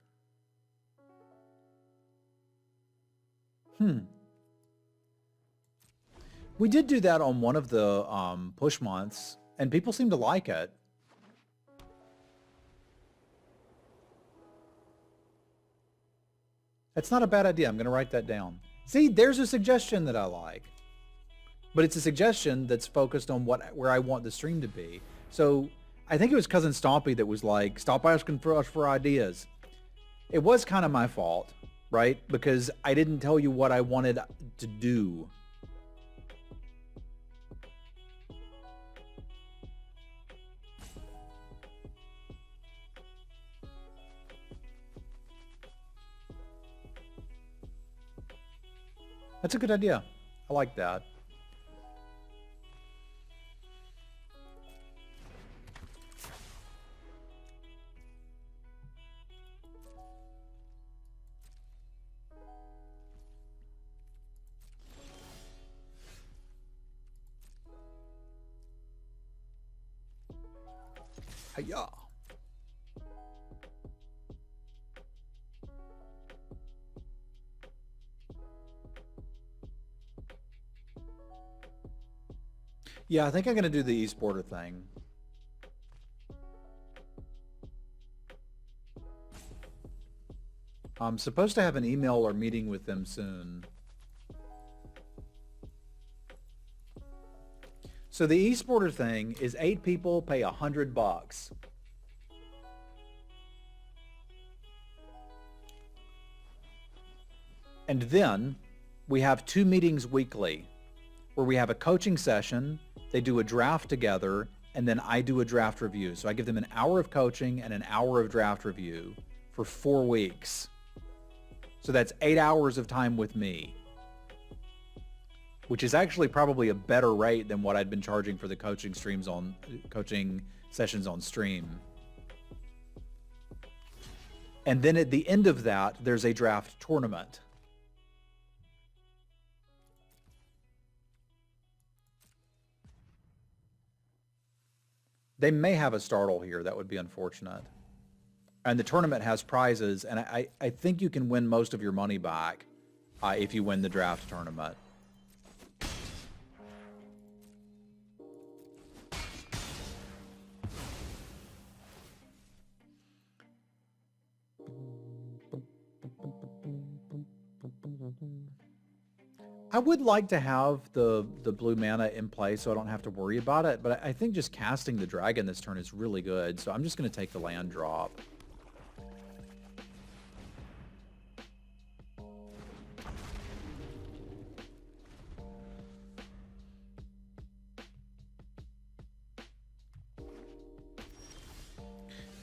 We did do that on one of the push months, and people seem to like it. That's not a bad idea. I'm going to write that down. See, there's a suggestion that I like. But it's a suggestion that's focused on where I want the stream to be. So I think it was Cousin Stompy that was like, stop asking for us for ideas. It was kind of my fault, right? Because I didn't tell you what I wanted to do. That's a good idea. I like that. Hiya. Yeah, I think I'm going to do the esporter thing. I'm supposed to have an email or meeting with them soon. So the esporter thing is 8 people pay $100. And then we have 2 meetings weekly where we have a coaching session, they do a draft together, and then I do a draft review. So I give them an hour of coaching and an hour of draft review for 4 weeks. So that's 8 hours of time with me, which is actually probably a better rate than what I'd been charging for the coaching sessions on stream. And then at the end of that, there's a draft tournament. They may have a startle here. That would be unfortunate. And the tournament has prizes, and I think you can win most of your money back if you win the draft tournament. I would like to have the blue mana in play so I don't have to worry about it, but I think just casting the dragon this turn is really good, so I'm just going to take the land drop.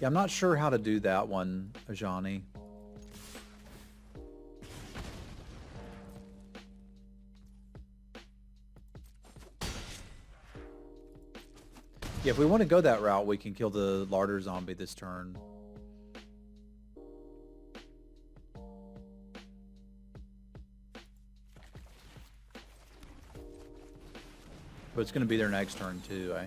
Yeah, I'm not sure how to do that one, Ajani. Yeah, if we want to go that route, we can kill the larder zombie this turn. But it's going to be their next turn too, eh?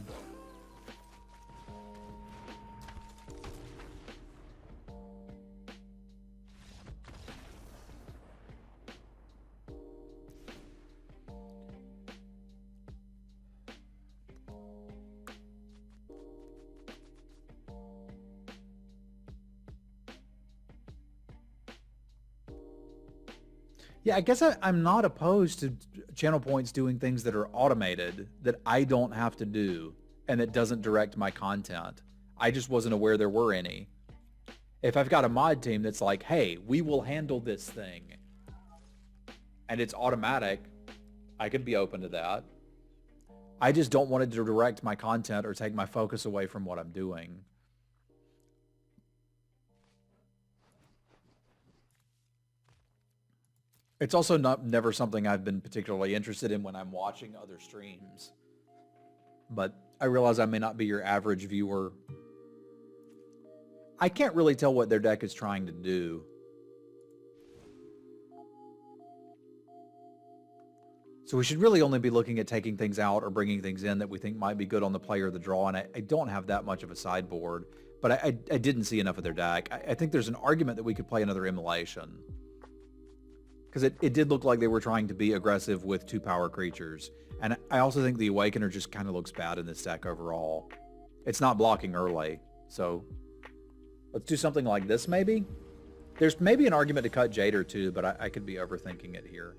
Yeah, I guess I'm not opposed to channel points doing things that are automated that I don't have to do and that doesn't direct my content. I just wasn't aware there were any. If I've got a mod team that's like, hey, we will handle this thing and it's automatic, I could be open to that. I just don't want it to direct my content or take my focus away from what I'm doing. It's also never something I've been particularly interested in when I'm watching other streams. But I realize I may not be your average viewer. I can't really tell what their deck is trying to do. So we should really only be looking at taking things out or bringing things in that we think might be good on the play or the draw. And I don't have that much of a sideboard, but I didn't see enough of their deck. I think there's an argument that we could play another Immolation. Because it did look like they were trying to be aggressive with 2-power creatures. And I also think the Awakener just kind of looks bad in this deck overall. It's not blocking early. So let's do something like this maybe? There's maybe an argument to cut Jader too, but I could be overthinking it here.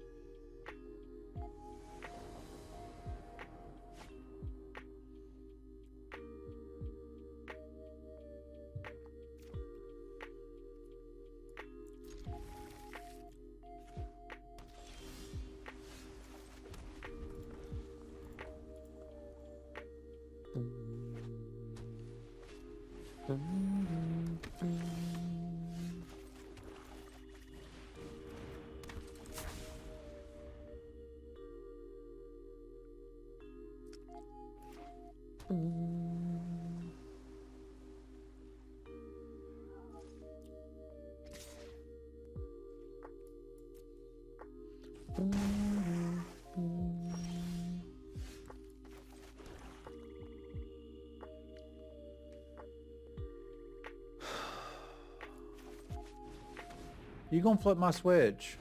You gonna flip my switch?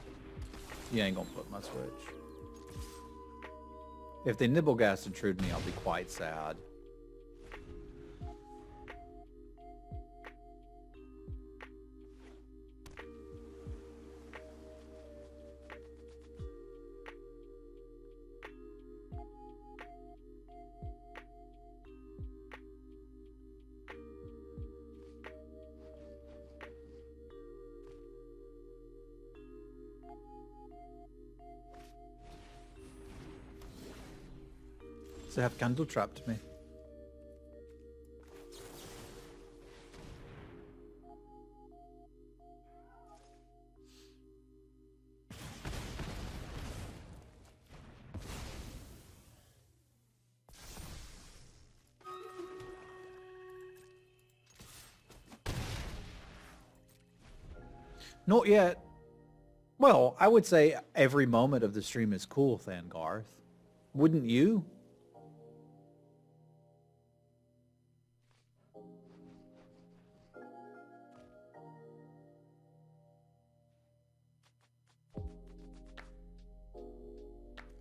You ain't gonna flip my switch. If they Nibblegast intrude me, I'll be quite sad. They have candle trapped me. Not yet. Well, I would say every moment of the stream is cool, Thangarth. Wouldn't you?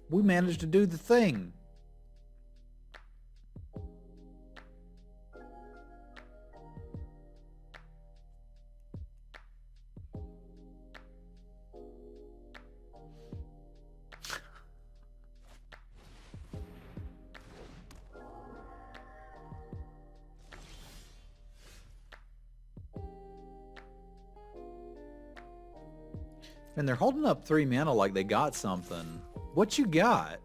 We managed to do the thing. And they're holding up 3 mana like they got something. What you got?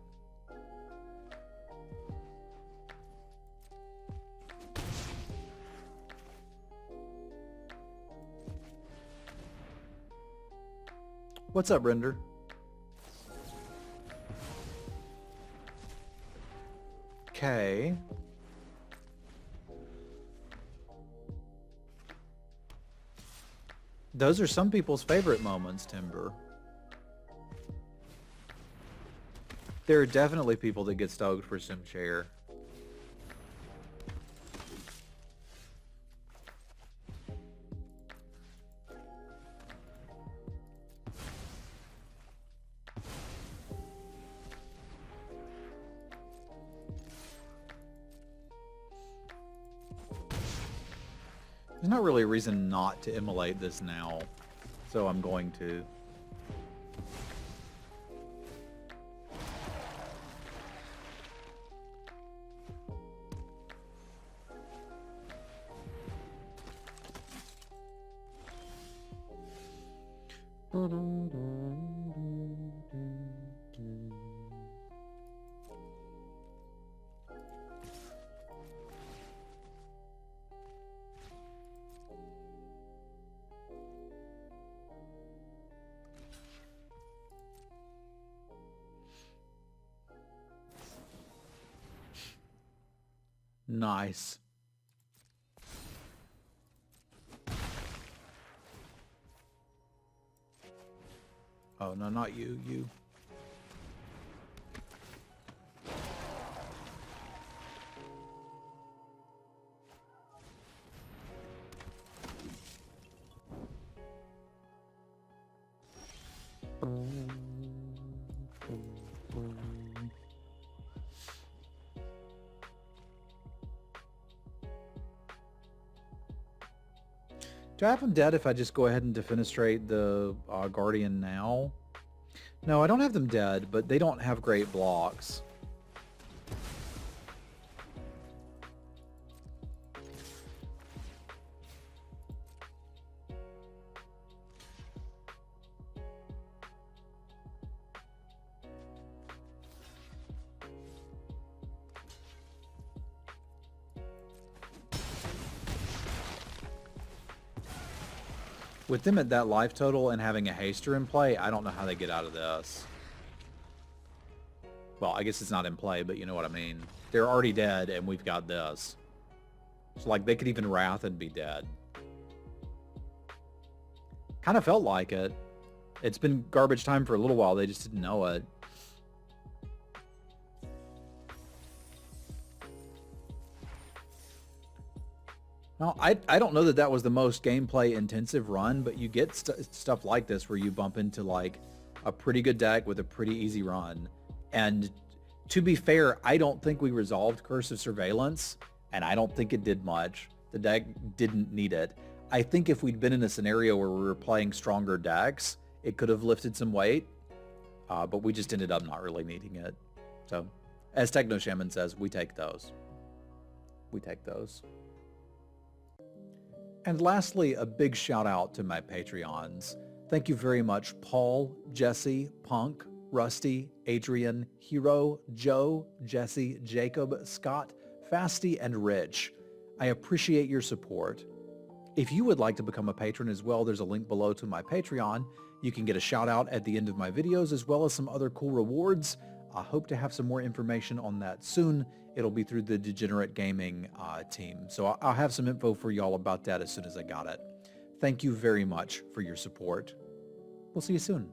What's up, Render? Okay. Those are some people's favorite moments, Timber. There are definitely people that get stoked for Sim Chair. There's not really a reason not to immolate this now, so I'm going to. Nice. Oh, no, not you. You. Do I have them dead if I just go ahead and defenestrate the Guardian now? No, I don't have them dead, but they don't have great blocks. With them at that life total and having a haster in play, I don't know how they get out of this. Well, I guess it's not in play, but you know what I mean. They're already dead, and we've got this. So, like, they could even Wrath and be dead. Kind of felt like it. It's been garbage time for a little while. They just didn't know it. No, I don't know that that was the most gameplay intensive run, but you get stuff like this where you bump into like a pretty good deck with a pretty easy run. And to be fair, I don't think we resolved Curse of Surveillance, and I don't think it did much. The deck didn't need it. I think if we'd been in a scenario where we were playing stronger decks, it could have lifted some weight, but we just ended up not really needing it. So, as Techno Shaman says, we take those. We take those. And lastly, a big shout out to my Patreons. Thank you very much, Paul, Jesse, Punk, Rusty, Adrian, Hero, Joe, Jesse, Jacob, Scott, Fasty, and Rich. I appreciate your support. If you would like to become a patron as well, there's a link below to my Patreon. You can get a shout out at the end of my videos as well as some other cool rewards. I hope to have some more information on that soon. It'll be through the Degenerate Gaming team. So I'll have some info for y'all about that as soon as I got it. Thank you very much for your support. We'll see you soon.